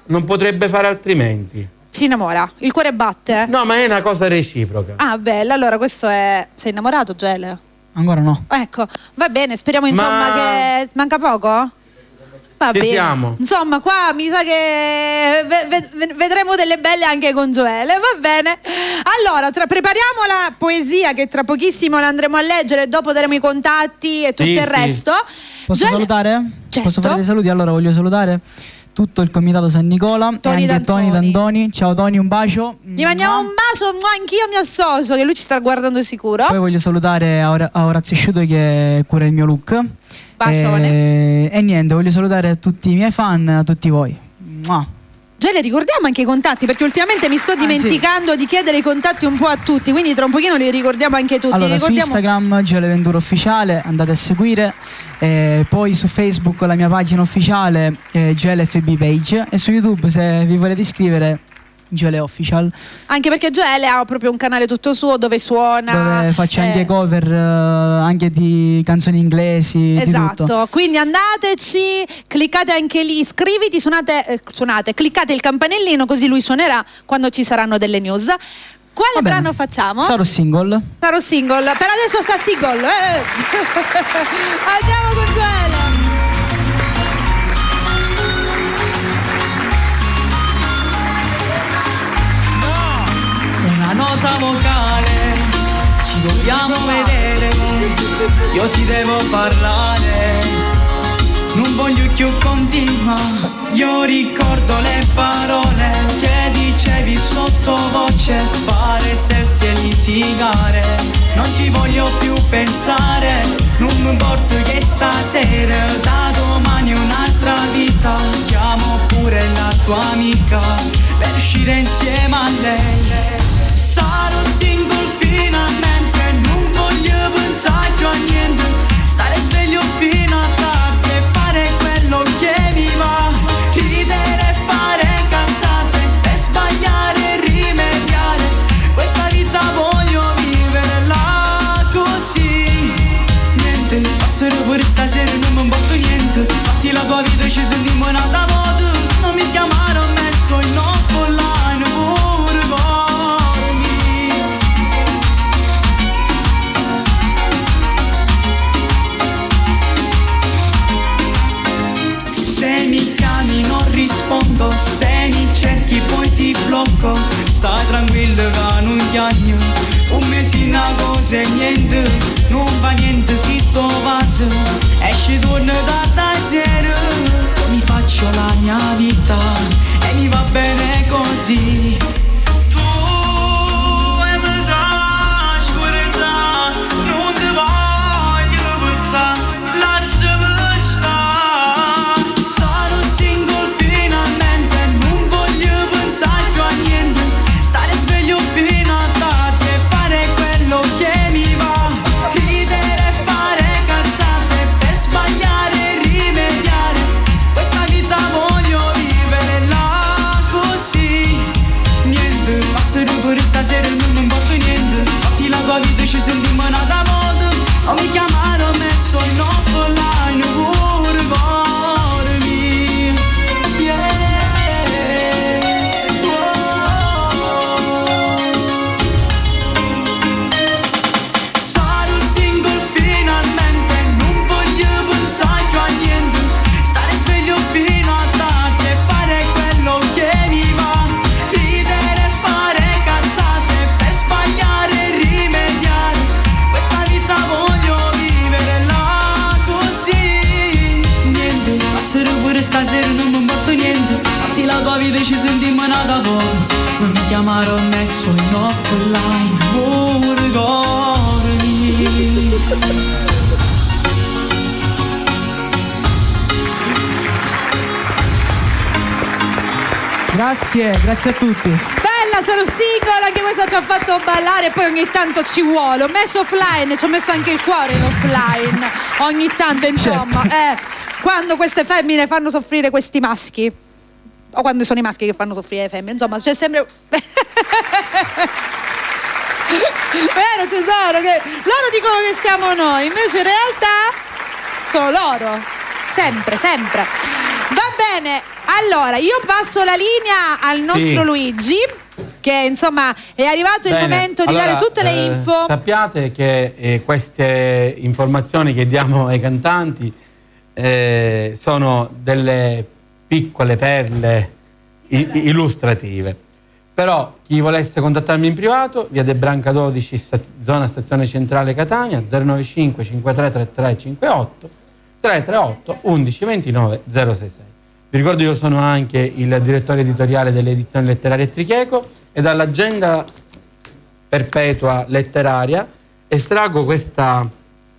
Non potrebbe fare altrimenti. Si innamora, il cuore batte? No, ma è una cosa reciproca. Ah, bella, allora questo è... Sei innamorato, Gele? Ancora no. Ecco, va bene, speriamo insomma che... Manca poco? Va bene. Siamo. Insomma, qua mi sa che vedremo delle belle anche con Gioele, va bene. Allora, prepariamo la poesia che tra pochissimo la andremo a leggere e dopo daremo i contatti e tutto il resto. Posso salutare? Certo. Posso fare dei saluti? Allora voglio salutare tutto il comitato San Nicola, Tony D'Antoni. Ciao Tony, un bacio. Gli mandiamo un bacio, anch'io mi associo, che lui ci sta guardando sicuro. Poi voglio salutare a Orazio Sciuto che cura il mio look. Bacione. E niente, voglio salutare tutti i miei fan, a tutti voi. Gele, ricordiamo anche i contatti, perché ultimamente mi sto dimenticando di chiedere i contatti un po' a tutti, quindi tra un pochino li ricordiamo anche tutti. Allora, su Instagram Gele Ventura Ufficiale, andate a seguire, poi su Facebook la mia pagina ufficiale Gele FB Page, e su YouTube se vi volete iscrivere Gele Official. Anche perché Gele ha proprio un canale tutto suo dove suona, dove faccio anche cover anche di canzoni inglesi. Esatto, di tutto. Quindi andateci, cliccate anche lì, iscriviti, suonate, cliccate il campanellino così lui suonerà quando ci saranno delle news. Quale brano facciamo? Sarò single. Per adesso sta single. Andiamo con Gele. Una nota vocale, ci dobbiamo vedere, io ti devo parlare, non voglio più continua, io ricordo le parole che dicevi sottovoce, fare selfie e litigare, non ci voglio più pensare, non mi importa che stasera, da domani un'altra vita, chiamo pure la tua amica, per uscire insieme a lei. Sarò single finalmente, non voglio pensare più a niente, stare sveglio fino a tardi e fare quello che mi va, ridere e fare cazzate, per sbagliare e rimediare, questa vita voglio viverla così, niente, passerò pure stasera e non mi importa niente, fatti la tua vita ci sentiamo in alta moda, non mi chiamare, ho messo il no online pure voi. Se mi chiami non rispondo, se mi cerchi poi ti blocco, stai tranquillo che non chiagno, un mese in una cosa e niente, non fa niente se tu passo, esci torno da stasera, mi faccio la mia vita e mi va bene così. Stasera non mi importa niente, fatti la tua vita ci sentiamo nata moda, o mi chiamare ho messo in offline pure per me, là non ricordi. Grazie a tutti. Bella Sarò Single, anche questa ci ha fatto ballare, poi ogni tanto ci vuole. Ho messo offline, ci ho messo anche il cuore in offline. Ogni tanto, insomma, quando queste femmine fanno soffrire questi maschi, o quando sono i maschi che fanno soffrire le femmine, insomma, c'è sempre. Vero tesoro, che loro dicono che siamo noi, invece in realtà sono loro. Sempre. Va bene, allora io passo la linea al nostro Luigi, che insomma è arrivato il momento di dare tutte le info. Sappiate che queste informazioni che diamo ai cantanti sono delle piccole perle illustrative. Però chi volesse contattarmi in privato, via De Branca 12, zona stazione centrale Catania, 095 5333 58 338 11 29 066. Vi ricordo io sono anche il direttore editoriale delle edizioni letterarie Tricheco e dall'agenda perpetua letteraria estraggo questa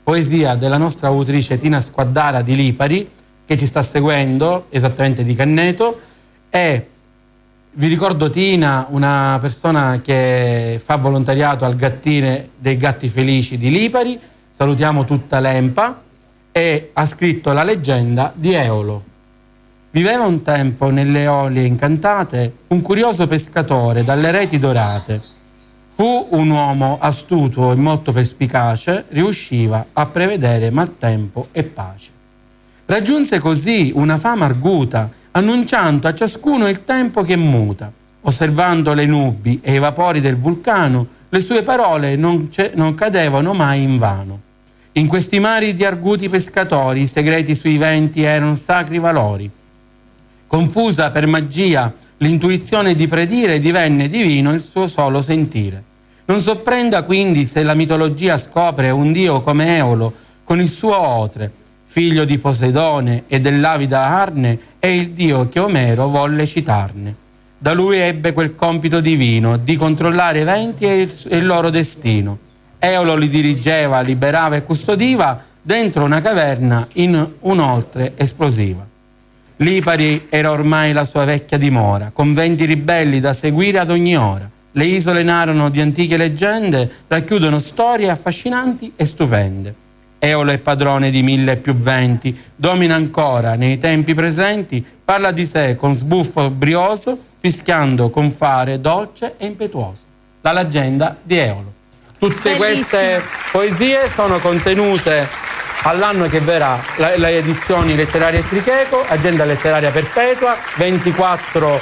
poesia della nostra autrice Tina Squaddara di Lipari, che ci sta seguendo, esattamente di Canneto, e vi ricordo Tina, una persona che fa volontariato al Gattine dei Gatti Felici di Lipari, salutiamo tutta l'EMPA, e ha scritto la leggenda di Eolo. Viveva un tempo nelle Eolie incantate un curioso pescatore dalle reti dorate. Fu un uomo astuto e molto perspicace, riusciva a prevedere maltempo e pace. Raggiunse così una fama arguta, annunciando a ciascuno il tempo che muta. Osservando le nubi e i vapori del vulcano, le sue parole non cadevano mai invano. In questi mari di arguti pescatori, i segreti sui venti erano sacri valori. Confusa per magia l'intuizione di predire, divenne divino il suo solo sentire. Non sorprenda quindi se la mitologia scopre un dio come Eolo con il suo otre, figlio di Poseidone e dell'avida Arne, è il dio che Omero volle citarne. Da lui ebbe quel compito divino di controllare i venti e il loro destino. Eolo li dirigeva, liberava e custodiva dentro una caverna in un'oltre esplosiva. Lipari era ormai la sua vecchia dimora, con venti ribelli da seguire ad ogni ora. Le isole narrano di antiche leggende, racchiudono storie affascinanti e stupende. Eolo è padrone di 1000 e più venti, domina ancora nei tempi presenti, parla di sé con sbuffo brioso, fischiando con fare dolce e impetuoso. La leggenda di Eolo. Tutte queste poesie sono contenute all'anno che verrà le edizioni letterarie Tricheco, agenda letteraria perpetua, 24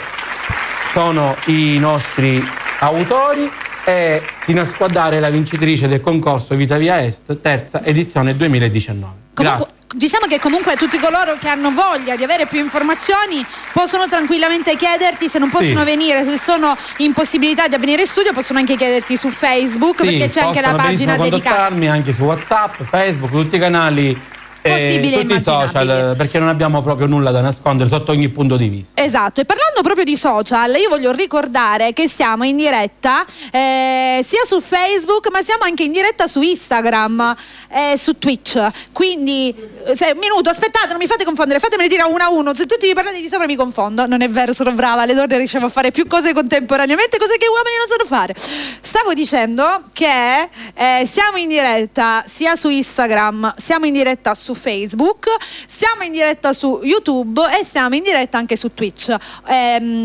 sono i nostri autori e Tina Squaddara è la vincitrice del concorso Vita Via Est, terza edizione 2019. Grazie. Diciamo che comunque tutti coloro che hanno voglia di avere più informazioni possono tranquillamente chiederti, se non possono venire, se sono in possibilità di venire in studio, possono anche chiederti su Facebook, perché c'è anche la pagina dedicata. Anche su WhatsApp, Facebook, tutti i canali possibile, tutti i social, perché non abbiamo proprio nulla da nascondere sotto ogni punto di vista. Esatto, e parlando proprio di social, io voglio ricordare che siamo in diretta sia su Facebook, ma siamo anche in diretta su Instagram e su Twitch. Quindi un minuto, aspettate, non mi fate confondere, fatemeli dire a uno a uno, se tutti mi parlate di sopra mi confondo. Non è vero, sono brava, le donne riusciamo a fare più cose contemporaneamente, cose che gli uomini non sanno fare. Stavo dicendo che siamo in diretta sia su Instagram, siamo in diretta su Facebook, siamo in diretta su YouTube e siamo in diretta anche su Twitch.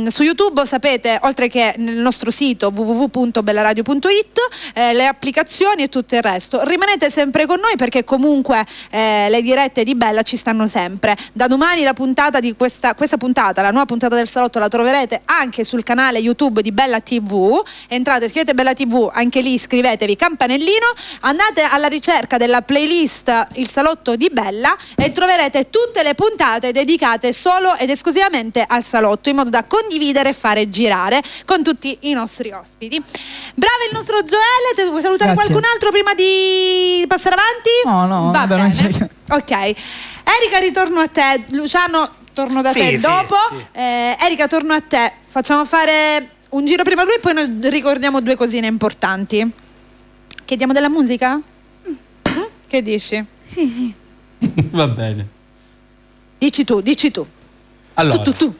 Su YouTube sapete, oltre che nel nostro sito www.bellaradio.it, le applicazioni e tutto il resto. Rimanete sempre con noi perché comunque le dirette di Bella ci stanno sempre. Da domani la puntata di questa puntata, la nuova puntata del salotto, la troverete anche sul canale YouTube di Bella TV. Entrate, scrivete Bella TV, anche lì iscrivetevi, campanellino, andate alla ricerca della playlist Il Salotto di Bella e troverete tutte le puntate dedicate solo ed esclusivamente al salotto, in modo da condividere e fare girare con tutti i nostri ospiti. Bravo il nostro Gioele, te vuoi salutare qualcun altro prima di passare avanti? No, va bene. Ok, Erika, ritorno a te. Luciano, torno da te dopo. Erika, torno a te. Facciamo fare un giro prima lui e poi noi ricordiamo 2 cosine importanti. Chiediamo della musica? Che dici? Sì. Va bene. Dici tu. Allora, tu.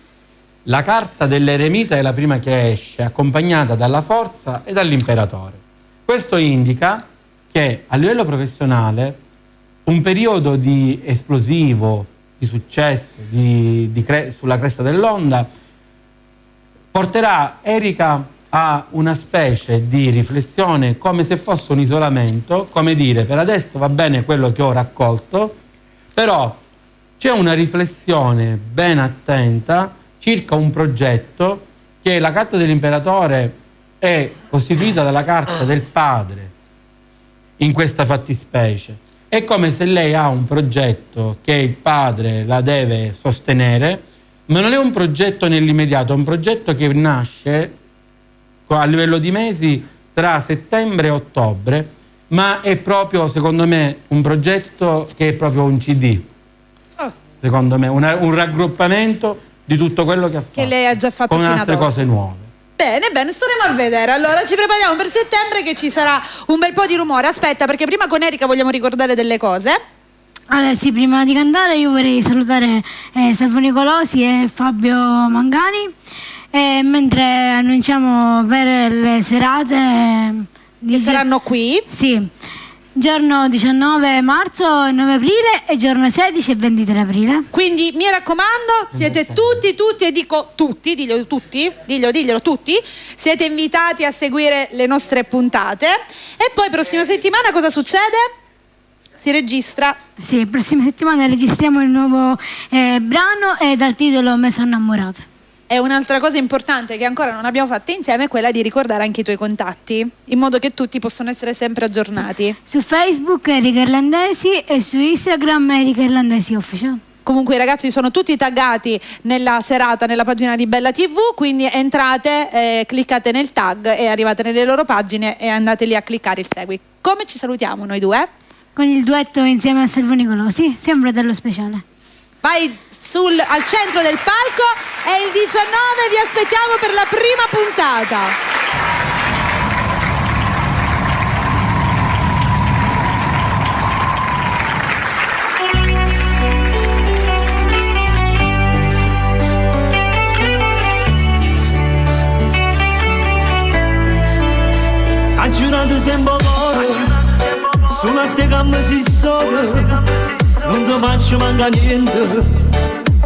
La carta dell'eremita è la prima che esce, accompagnata dalla forza e dall'imperatore. Questo indica che a livello professionale un periodo di esplosivo, di successo, sulla cresta dell'onda, porterà Erika a una specie di riflessione come se fosse un isolamento, come dire, per adesso va bene quello che ho raccolto, però c'è una riflessione ben attenta circa un progetto che la carta dell'imperatore è costituita dalla carta del padre in questa fattispecie. È come se lei ha un progetto che il padre la deve sostenere, ma non è un progetto nell'immediato, è un progetto che nasce a livello di mesi tra settembre e ottobre, ma è proprio, secondo me, un progetto che è proprio un CD. Secondo me, un raggruppamento di tutto quello che ha fatto. Che lei ha già fatto con fino altre ad oggi. cose nuove. Bene, staremo a vedere. Allora ci prepariamo per settembre che ci sarà un bel po' di rumore. Aspetta, perché prima con Erika vogliamo ricordare delle cose. Allora sì, prima di cantare io vorrei salutare Salvo Nicolosi e Fabio Mangani, mentre annunciamo per le serate che saranno qui. Sì, giorno 19 marzo, 9 aprile e giorno 16 e 23 aprile. Quindi mi raccomando, siete tutti, e dico tutti, diglielo tutti, siete invitati a seguire le nostre puntate. E poi prossima settimana cosa succede? Si registra? Sì, prossima settimana registriamo il nuovo brano dal titolo Me sono innamorato. E un'altra cosa importante che ancora non abbiamo fatto insieme è quella di ricordare anche i tuoi contatti, in modo che tutti possono essere sempre aggiornati. Su Facebook Erika Irlandesi e su Instagram Erika Irlandesi Official. Comunque i ragazzi sono tutti taggati nella serata, nella pagina di Bella TV, quindi entrate, cliccate nel tag e arrivate nelle loro pagine e andate lì a cliccare il segui. Come ci salutiamo noi due? Con il duetto insieme a Salvo Nicolosi, sia un fratello speciale. Vai al centro del palco e il 19 vi aspettiamo per la prima puntata. Ha girato sempre cuore, sulla te gambe si sono, non ti faccio mancare niente,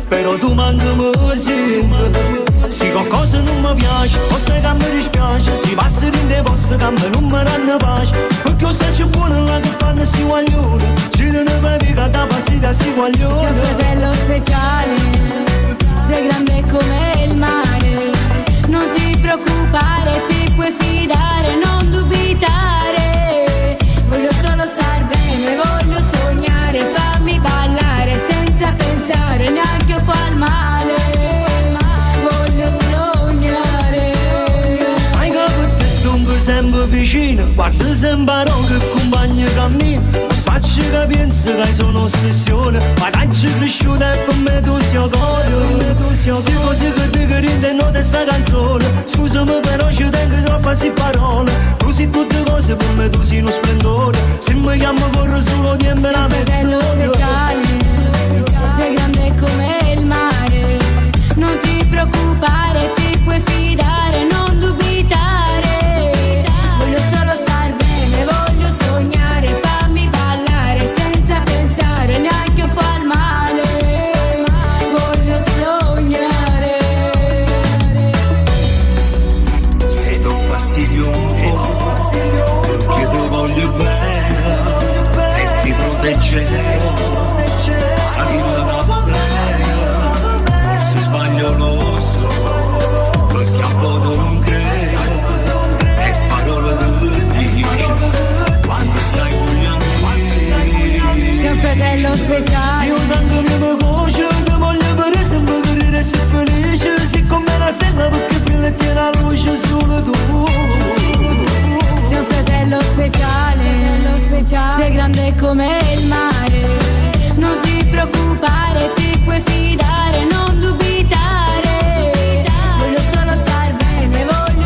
però tu manca me sempre. Se qualcosa non mi piace, o sai che mi dispiace, si passa in te posso che non mi danno pace, perché io sei buono là che fanno si guaglione, ci danno per vita da passita si guaglione. Sei un fratello speciale, sei grande come il mare, non ti preoccupare, ti puoi fidare, non dubitare, voglio solo star bene, voglio sognare, fammi ballare senza pensare neanche un po' al male, voglio sognare. Sai che per te sono sempre vicino, guarda sempre che compagni cammino, faccio che penso che sono ossessione, ma tanto cresciuta e per me tu sei odore. Se cose che ti rinde e non te sta canzone, scusami però ci tengo troppo a si parole, tu sei tutte cose per me, tu sei uno splendore, se mi chiamo corro solo di me la Fratello speciale, sei grande come il mare, non ti preoccupare, ti puoi fidare, non dubitare, voglio solo star bene, voglio sognare, fammi ballare senza pensare neanche un po' al male, voglio sognare. Sei tu fastidioso, perché ti voglio bene e ti proteggerò. Forse sbaglio lo so, perché a volte non credo, e parole che dici quando stai con gli amici. Sei un fratello speciale, Se usando le mie voci ti voglio per sempre vedere e sei felice, sei come la stella perché brilla e tiene la luce solo tu. sei un fratello speciale, sei grande come il mare, non ti preoccupare, ti puoi fidare, non dubitare, voglio solo star bene, voglio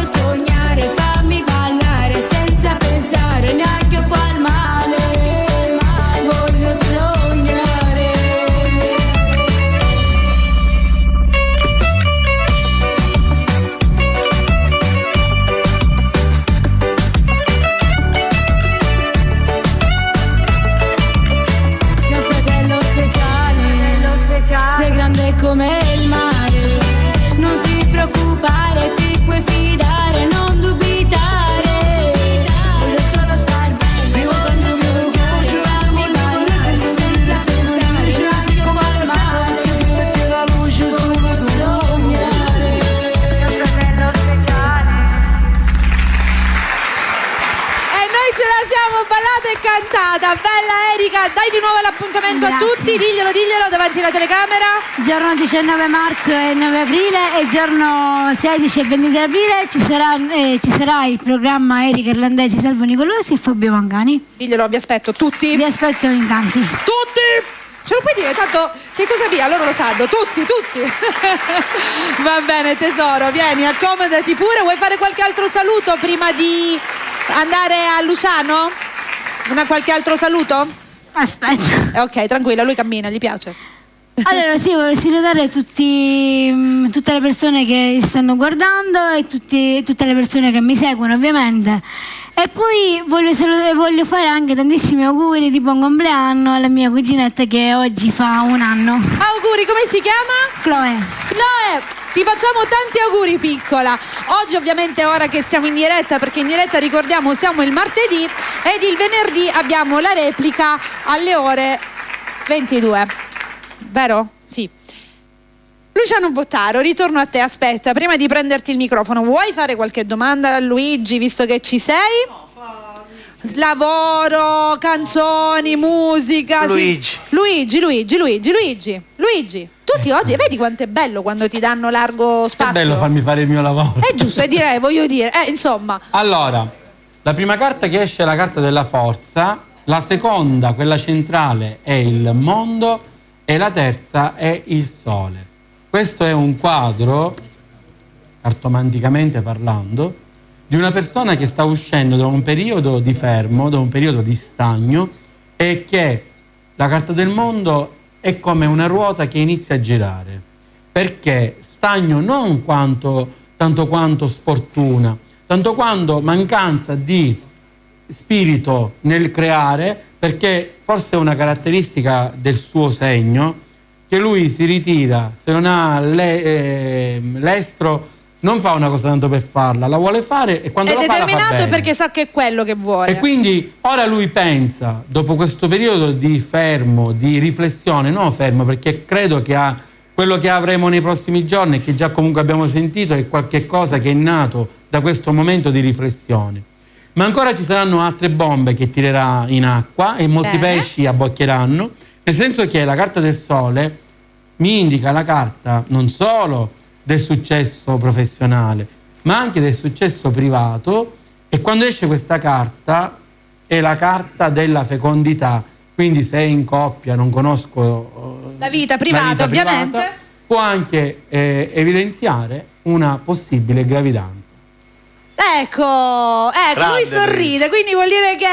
ce la siamo ballata e cantata. Bella Erika, dai di nuovo l'appuntamento a tutti, diglielo davanti alla telecamera. Giorno 19 marzo e 9 aprile e giorno 16 e 23 aprile ci sarà il programma Erika Irlandesi, Salvo Nicolosi e Fabio Mangani. Diglielo, vi aspetto tutti. Vi aspetto in tanti. Tutti! Ce lo puoi dire, tanto sei cosa via, loro lo sanno, tutti. Va bene tesoro, vieni, accomodati pure. Vuoi fare qualche altro saluto prima di andare a Luciano? Qualche altro saluto? Aspetta. Ok, tranquilla, lui cammina, gli piace. Allora sì, voglio salutare tutte le persone che stanno guardando e tutte le persone che mi seguono ovviamente. E poi voglio fare anche tantissimi auguri di buon compleanno alla mia cuginetta che oggi fa 1 anno. Auguri, come si chiama? Chloe, ti facciamo tanti auguri piccola. Oggi ovviamente è ora che siamo in diretta, perché in diretta ricordiamo siamo il martedì ed il venerdì abbiamo la replica alle ore 22. Vero? Sì. Luciano Bottaro, ritorno a te. Aspetta, prima di prenderti il microfono, vuoi fare qualche domanda a Luigi, visto che ci sei? Lavoro, canzoni, musica. Luigi. Sì. Luigi. Tutti oggi, vedi quanto è bello quando ti danno largo spazio? È bello farmi fare il mio lavoro. È giusto, voglio dire, insomma. Allora, la prima carta che esce è la carta della forza, la seconda, quella centrale, è il mondo e la terza è il sole. Questo è un quadro, cartomanticamente parlando, di una persona che sta uscendo da un periodo di fermo, da un periodo di stagno, e che la carta del mondo è come una ruota che inizia a girare. Perché stagno non tanto quanto sfortuna, tanto quanto mancanza di spirito nel creare, perché forse è una caratteristica del suo segno, che lui si ritira, se non ha l'estro non fa una cosa tanto per farla, la vuole fare e quando la fa la fa bene. È determinato perché sa che è quello che vuole. E quindi ora lui pensa, dopo questo periodo di fermo, di riflessione, no fermo, perché credo che quello che avremo nei prossimi giorni e che già comunque abbiamo sentito è qualche cosa che è nato da questo momento di riflessione. Ma ancora ci saranno altre bombe che tirerà in acqua e molti pesci abbocchieranno, nel senso che la carta del sole mi indica la carta non solo del successo professionale, ma anche del successo privato, e quando esce questa carta è la carta della fecondità, quindi se è in coppia, non conosco la vita privata, ovviamente, può anche evidenziare una possibile gravidanza. Ecco, lui sorride, quindi vuol dire che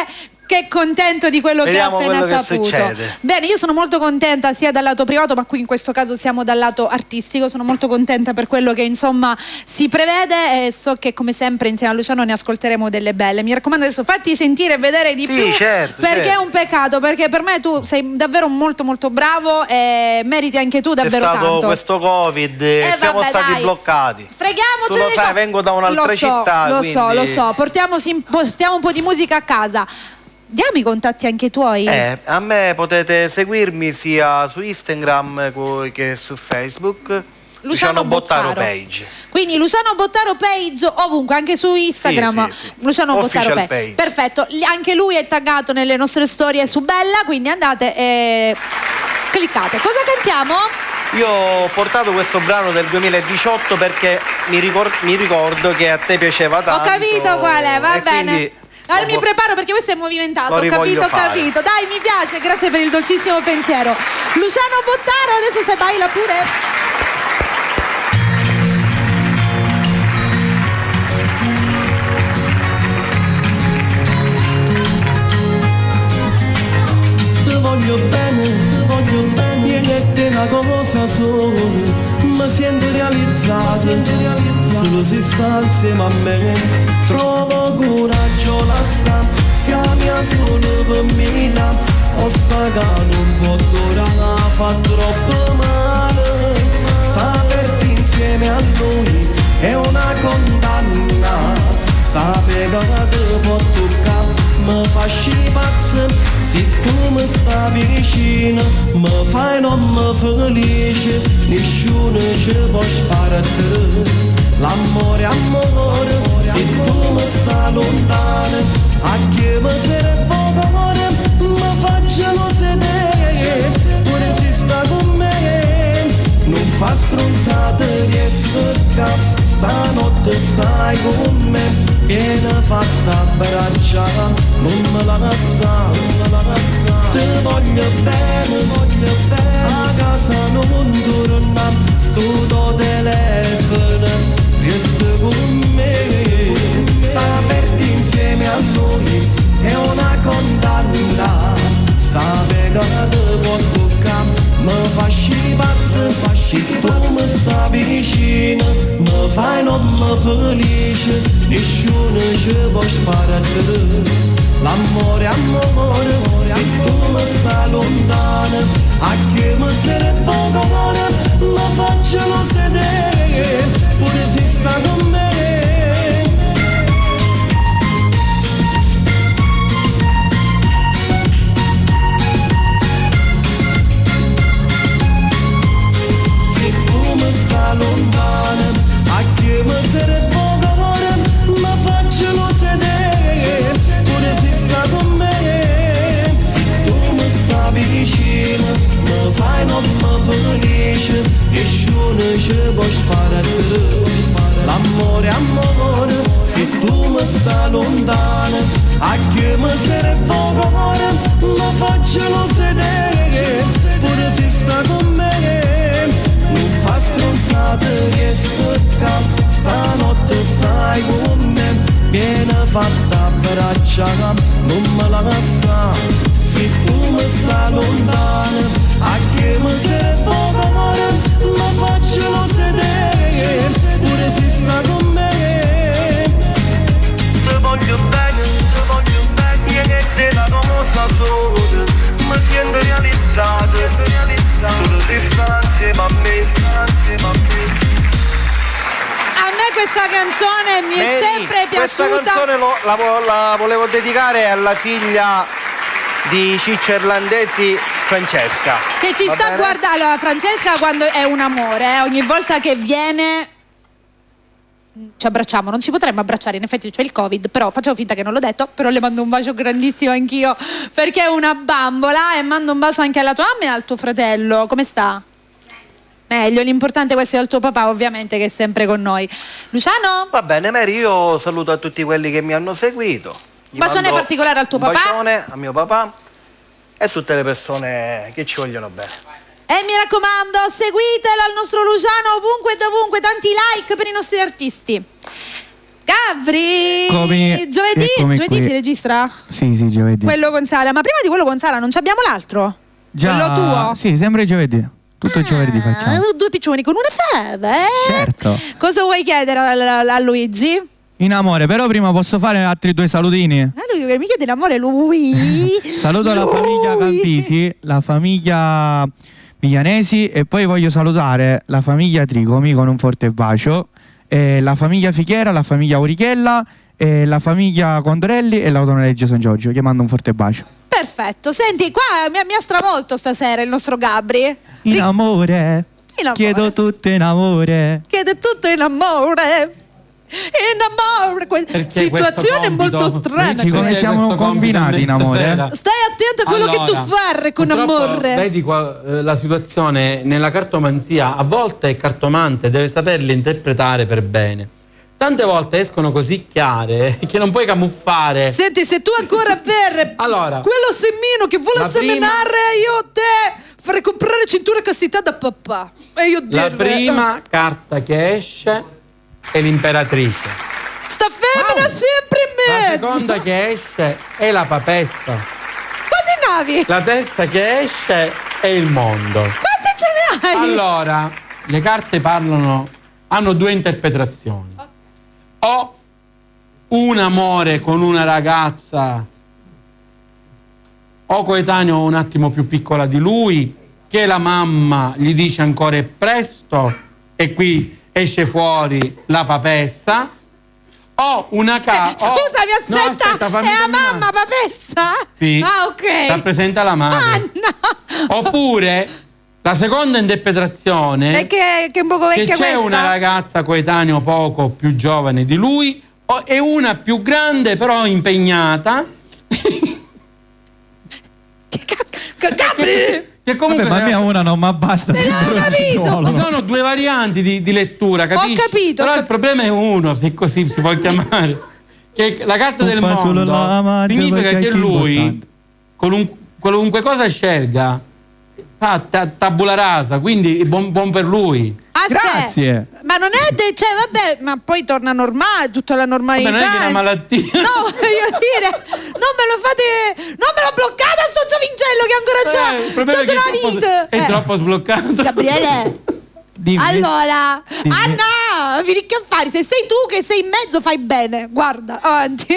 è contento di quello Vediamo che ha appena saputo. succede. Bene, io sono molto contenta sia dal lato privato, ma qui in questo caso siamo dal lato artistico. Sono molto contenta per quello che insomma si prevede e so che come sempre insieme a Luciano ne ascolteremo delle belle. Mi raccomando, adesso fatti sentire e vedere di più, perché è un peccato, perché per me tu sei davvero molto molto bravo e meriti anche tu davvero tanto. È stato questo Covid, siamo stati bloccati. Freghiamocene. Tu lo sai, vengo da un'altra città. Lo so, portiamo un po' di musica a casa. Diamo i contatti anche tuoi. A me potete seguirmi sia su Instagram che su Facebook. Luciano Bottaro Page. Quindi Luciano Bottaro Page ovunque, anche su Instagram. Sì. Luciano Bottaro Page. Perfetto, anche lui è taggato nelle nostre storie su Bella, quindi andate e cliccate. Cosa cantiamo? Io ho portato questo brano del 2018 perché mi ricordo che a te piaceva tanto. Ho capito qual è, va bene. Quindi allora mi preparo perché questo è movimentato. Ho capito. Dai, mi piace, grazie per il dolcissimo pensiero. Luciano Bottaro, adesso se baila pure. Voglio bene, niente una cosa sola, mi sento realizzato, solo si sta insieme a me, trovo coraggio la sta, siamo solo per me, ho sagato un po' d'ora, fa troppo male, saperti insieme a lui è una condanna, sapere che ti può toccare, mi fa scipazzo. Se tu mi stai vicino, mi fai non mi felice, nessuno ci può sparare a te. L'amore, se tu mi stai lontano, a chi mi serve cuore mi facciano sedere, pure si sta con me, non fa stronzate, riesco a stanotte stai con me, viene fatta a braccia, non me la lascia, te voglio bene, a casa non torna, sto telefono, resta con me, saperti insieme a noi è una condanna, sapere che può toccare, mi fasci pazzo, se tu mi stai vicino, mi fai non mi felice, nessuno ci può sparare. L'amore, amore, se tu mi stai lontano, a che mi serve cuore, mi facciano sedere, pure se sta con me. Se tu mi stai lontano, a che mi serve cuore, mi facciano sedere, pure se sta con me. Se tu mi stai vicino, mi fai non mi felice, nessuno ci può sparare. L'amore, amore, se tu mi stai lontano, a che mi serve cuore, mi facciano sedere, pure se sta con me. Non fa stronzate, riesco a stanotte stai con me, viene fatta a braccia, non me la lascia, se tu mi stai lontano, a che mi serve cuore, mi facciano sedere, pure se sta con me. Te voglio bene, niente la cosa sola, mi sento realizzato, solo se sta insieme a me. A me questa canzone mi è sempre piaciuta. Questa canzone la volevo dedicare alla figlia di Ciccio Irlandesi, Francesca. Che ci sta a guardare. Allora, Francesca quando è un amore, ogni volta che viene ci abbracciamo, non ci potremmo abbracciare, in effetti c'è il Covid, però facciamo finta che non l'ho detto, però le mando un bacio grandissimo anch'io, perché è una bambola, e mando un bacio anche alla tua mamma e al tuo fratello. Come sta? Meglio, l'importante questo è al tuo papà, ovviamente, che è sempre con noi. Luciano? Va bene, Mary, io saluto a tutti quelli che mi hanno seguito. Un bacione particolare al tuo papà? Un bacione a mio papà e a tutte le persone che ci vogliono bene. E mi raccomando, seguitelo al nostro Luciano ovunque e dovunque, tanti like per i nostri artisti. Gabri, giovedì si registra? Sì, giovedì. Quello con Sara, ma prima di quello con Sara non ci abbiamo l'altro? Già, quello tuo? Sì, sempre giovedì. Tutto il giovedì facciamo. Due piccioni con una fede, Certo. Cosa vuoi chiedere a Luigi? In amore, però prima posso fare altri 2 salutini? Lui mi chiede l'amore, lui. Saluto la famiglia Campisi, la famiglia Viglianesi, e poi voglio salutare la famiglia Tricomi con un forte bacio, la famiglia Fichiera, la famiglia Aurichella, la famiglia Condorelli e l'autonolegge San Giorgio, che mando un forte bacio. Perfetto, senti, qua mi ha stravolto stasera il nostro Gabri. In amore, chiedo tutto in amore. Chiede tutto in amore. Situazione molto strana. Come siamo combinati in amore? Stai attento a quello che tu fai con amore. Vedi qua, la situazione nella cartomanzia, a volte il cartomante deve saperle interpretare per bene. Tante volte escono così chiare che non puoi camuffare. Senti, se tu ancora per allora, quello semmino che vuole seminare, io te farei comprare cintura cassità da papà. E io la prima carta che esce è l'imperatrice. Sta femmina sempre in mezzo. La seconda che esce è la papessa. Quante navi? La terza che esce è il mondo. Quante ce ne hai? Allora, le carte hanno 2 interpretazioni. O un amore con una ragazza o coetaneo un attimo più piccola di lui, che la mamma gli dice ancora è presto, e qui esce fuori la papessa, o una scusami, aspetta, no, è la mamma papessa? Sì. Ah, ok. Rappresenta la madre. No. Oppure la seconda interpretazione è che è un poco vecchia che c'è questa. una ragazza coetaneo poco più giovane di lui, e una più grande però impegnata. Che comunque ma mia una non mi basta. Ci sono due varianti di lettura, capisci? Ho capito. Però il problema è uno, se così si può chiamare. Che la carta del mondo significa che lui, qualunque cosa scelga, fa tabula rasa, quindi buon per lui. Aspetta, grazie. Ma non è cioè vabbè, ma poi torna normale, tutta la normalità. Vabbè, non è che è una malattia. No, voglio dire, non me lo bloccate a sto giovincello che ancora c'ha la vita. È troppo sbloccato. Gabriele. Dimmi. Allora, no, vieni che fare? Se sei tu che sei in mezzo fai bene. Guarda, avanti.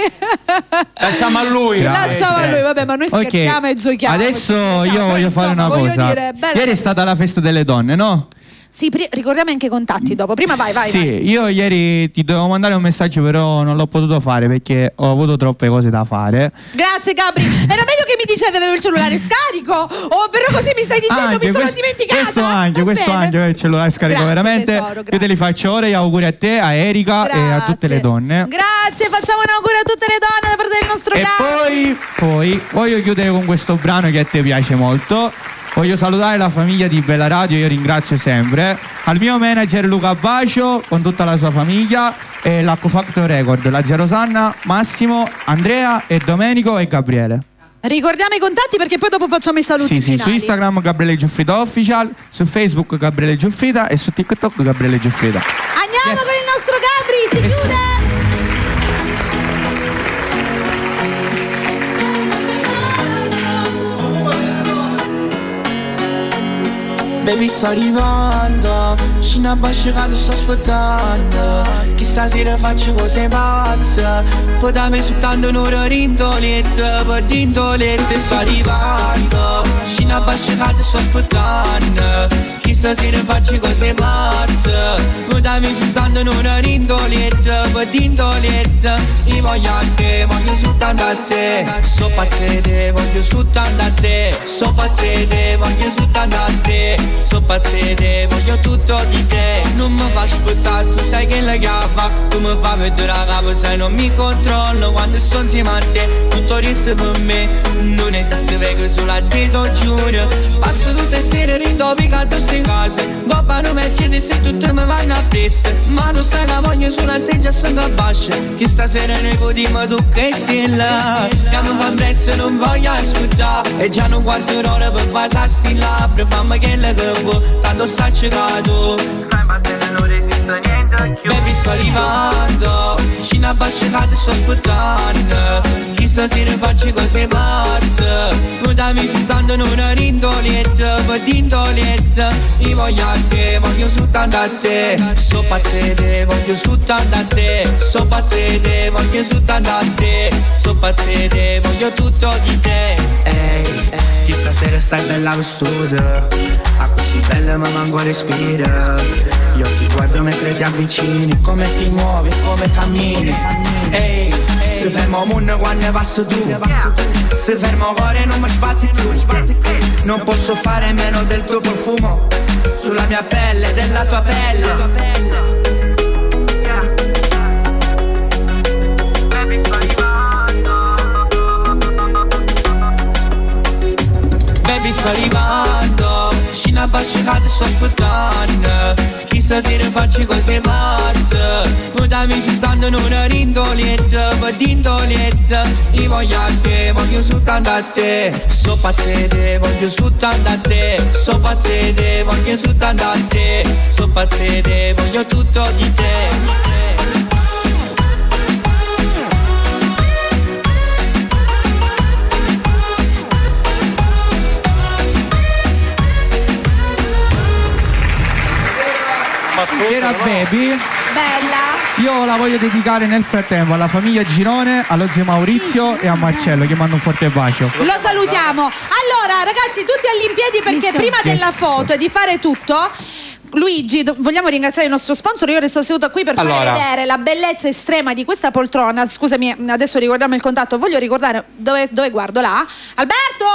Lasciamo a lui. Lasciamo a lui, vabbè, ma noi scherziamo e giochiamo. Adesso io voglio fare una cosa. Ieri è stata la festa delle donne, no? Sì, ricordiamo anche i contatti dopo. Prima vai. Sì, io ieri ti dovevo mandare un messaggio, però non l'ho potuto fare perché ho avuto troppe cose da fare. Grazie Gabri. Era meglio che mi dicevi avevo il cellulare scarico. Però così mi stai dicendo anche mi sono dimenticata. Questo anche il cellulare scarico. Grazie, veramente. tesoro, io te li faccio ora, gli auguri a te, a Erika e a tutte le donne. Grazie, facciamo un augurio a tutte le donne da parte del nostro Gabri. E poi voglio chiudere con questo brano che a te piace molto. Voglio salutare la famiglia di Bella Radio, io ringrazio sempre, al mio manager Luca Bacio con tutta la sua famiglia e l'Accofactor Record, la zia Rosanna, Massimo, Andrea e Domenico e Gabriele. Ricordiamo i contatti perché poi dopo facciamo i saluti finali. Su Instagram Gabriele Giuffrida Official, su Facebook Gabriele Giuffrida e su TikTok Gabriele Giuffrida. Andiamo con il nostro Gabri, si chiude! Baby sto arrivando, fino a basciato sto aspettando. Che stasera faccio cose pazze, poi dammi soltanto un'ora rindoletta, per rindoletta sto arrivando. Fino a basciato sto aspettando, che stasera faccio cose pazze, poi dammi soltanto un'ora rindoletta, per rindoletta. Io voglio a te, voglio soltanto a te, sto pazzete, voglio soltanto a te, sto pazzete, voglio soltanto a te. So pazzete, voglio tutto di te. Non mi fai aspettare, tu sai che la cava. Tu mi fai vedere la cava, sai non mi controllo. Quando sto insieme a te, tutto resta per me. Non esiste vecchio solo a te, lo giuro. Passo tutte le sere, rindovi canto ste case. Papà non mi chiede se tutte mi vanno a presso. Ma non stai la voglio solo a te, già sono a bascia. Che stasera ne potremo tu che stai là. Che non fa presso, non voglio aspettare. E già non 4 ore per passare sti labbra. Fammi che la tanto sta ciecato, ma te non resiste niente più. Baby sto arrivando, vicino a basciacate sto aspettando. Chissà se ne faccio cose pazze, tu dammi soltanto una rindoletta, per rindoletta. Io voglio a te, voglio soltanto a te. So pazzete, voglio soltanto a te. So pazzete, voglio soltanto a te. So pazzete, voglio tutto di te. Ehi, che stasera stai bella per studio, a così bella ma manco respira. Io ti guardo mentre ti avvicini, come ti muovi, come cammini. Ehi, se fermo mondo quando passo tu, se fermo cuore non mi sbatti più. Non posso fare a meno del tuo profumo sulla mia pelle, della tua pelle. Baby sto arrivando, vicino a basciacate sto aspettando. Chissà se ne faccio cose pazze, poi dammi soltanto una rindoletta, per rindoletta. Io voglio a te, voglio soltanto a te. So pazzete, voglio soltanto a te. So pazzete, voglio soltanto a te. So pazzete, voglio tutto di te. Era Baby. Bella. Io la voglio dedicare nel frattempo alla famiglia Girone, allo zio Maurizio e a Marcello, che mando un forte bacio. Lo salutiamo. Allora ragazzi, tutti all'impiedi perché prima della foto e di fare tutto, Luigi, vogliamo ringraziare il nostro sponsor. Io resto seduta qui per far vedere la bellezza estrema di questa poltrona. Scusami, adesso ricordiamo il contatto. Voglio ricordare dove guardo là. Alberto!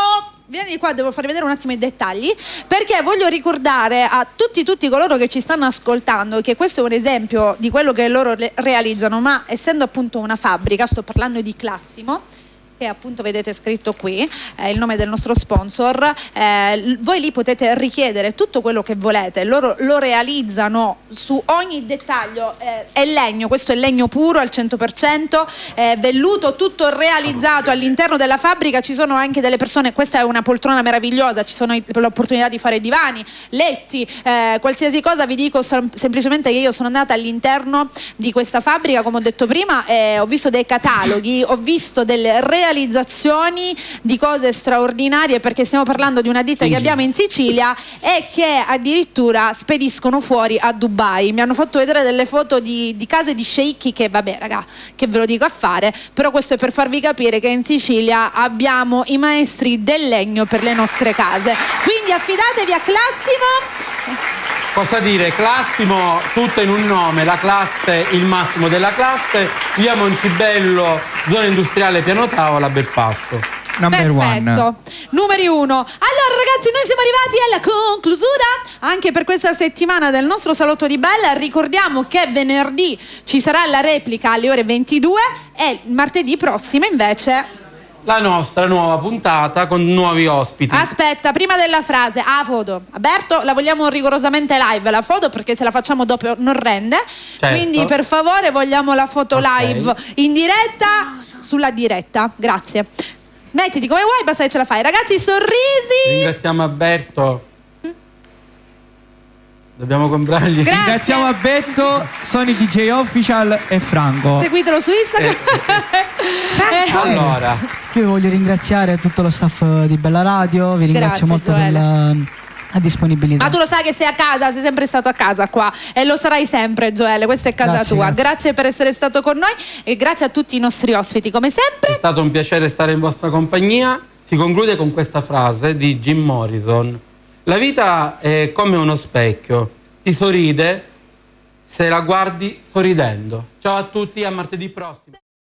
Vieni qua, devo farvi vedere un attimo i dettagli, perché voglio ricordare a tutti coloro che ci stanno ascoltando che questo è un esempio di quello che loro realizzano, ma essendo appunto una fabbrica, sto parlando di Classimo, che appunto vedete scritto qui, il nome del nostro sponsor, voi lì potete richiedere tutto quello che volete, loro lo realizzano su ogni dettaglio, è legno, questo è legno puro al 100%, velluto, tutto realizzato all'interno della fabbrica. Ci sono anche delle persone, questa è una poltrona meravigliosa, ci sono l'opportunità di fare divani, letti, qualsiasi cosa. Vi dico semplicemente che io sono andata all'interno di questa fabbrica, come ho detto prima, e ho visto dei cataloghi, ho visto delle realizzazioni di cose straordinarie, perché stiamo parlando di una ditta che abbiamo in Sicilia e che addirittura spediscono fuori a Dubai. Mi hanno fatto vedere delle foto di case di sceicchi che, vabbè raga, che ve lo dico a fare, però questo è per farvi capire che in Sicilia abbiamo i maestri del legno per le nostre case, quindi affidatevi a Classimo. Cosa dire? Classimo, tutto in un nome, la classe, il massimo della classe, via Moncibello, zona industriale piano tavola, Belpasso. Perfetto. Numeri 1. Allora ragazzi, noi siamo arrivati alla conclusura anche per questa settimana del nostro Salotto di Bella. Ricordiamo che venerdì ci sarà la replica alle ore 22 e martedì prossimo invece la nostra nuova puntata con nuovi ospiti. Aspetta, prima della frase, foto. Alberto, la vogliamo rigorosamente live la foto, perché se la facciamo dopo non rende. Certo. Quindi per favore vogliamo la foto live in diretta sulla diretta. Grazie. Mettiti come vuoi, basta che ce la fai. Ragazzi, sorrisi. Ringraziamo Alberto. Dobbiamo comprargli. Grazie. Ringraziamo Alberto, Sony DJ Official e Franco. Seguitelo su Instagram. Allora, io voglio ringraziare tutto lo staff di Bella Radio, vi ringrazio molto per la disponibilità. Ma tu lo sai che sei a casa, sei sempre stato a casa qua e lo sarai sempre, Gioele, questa è casa tua. Grazie per essere stato con noi e grazie a tutti i nostri ospiti come sempre. È stato un piacere stare in vostra compagnia. Si conclude con questa frase di Jim Morrison: la vita è come uno specchio, ti sorride se la guardi sorridendo. Ciao a tutti, a martedì prossimo.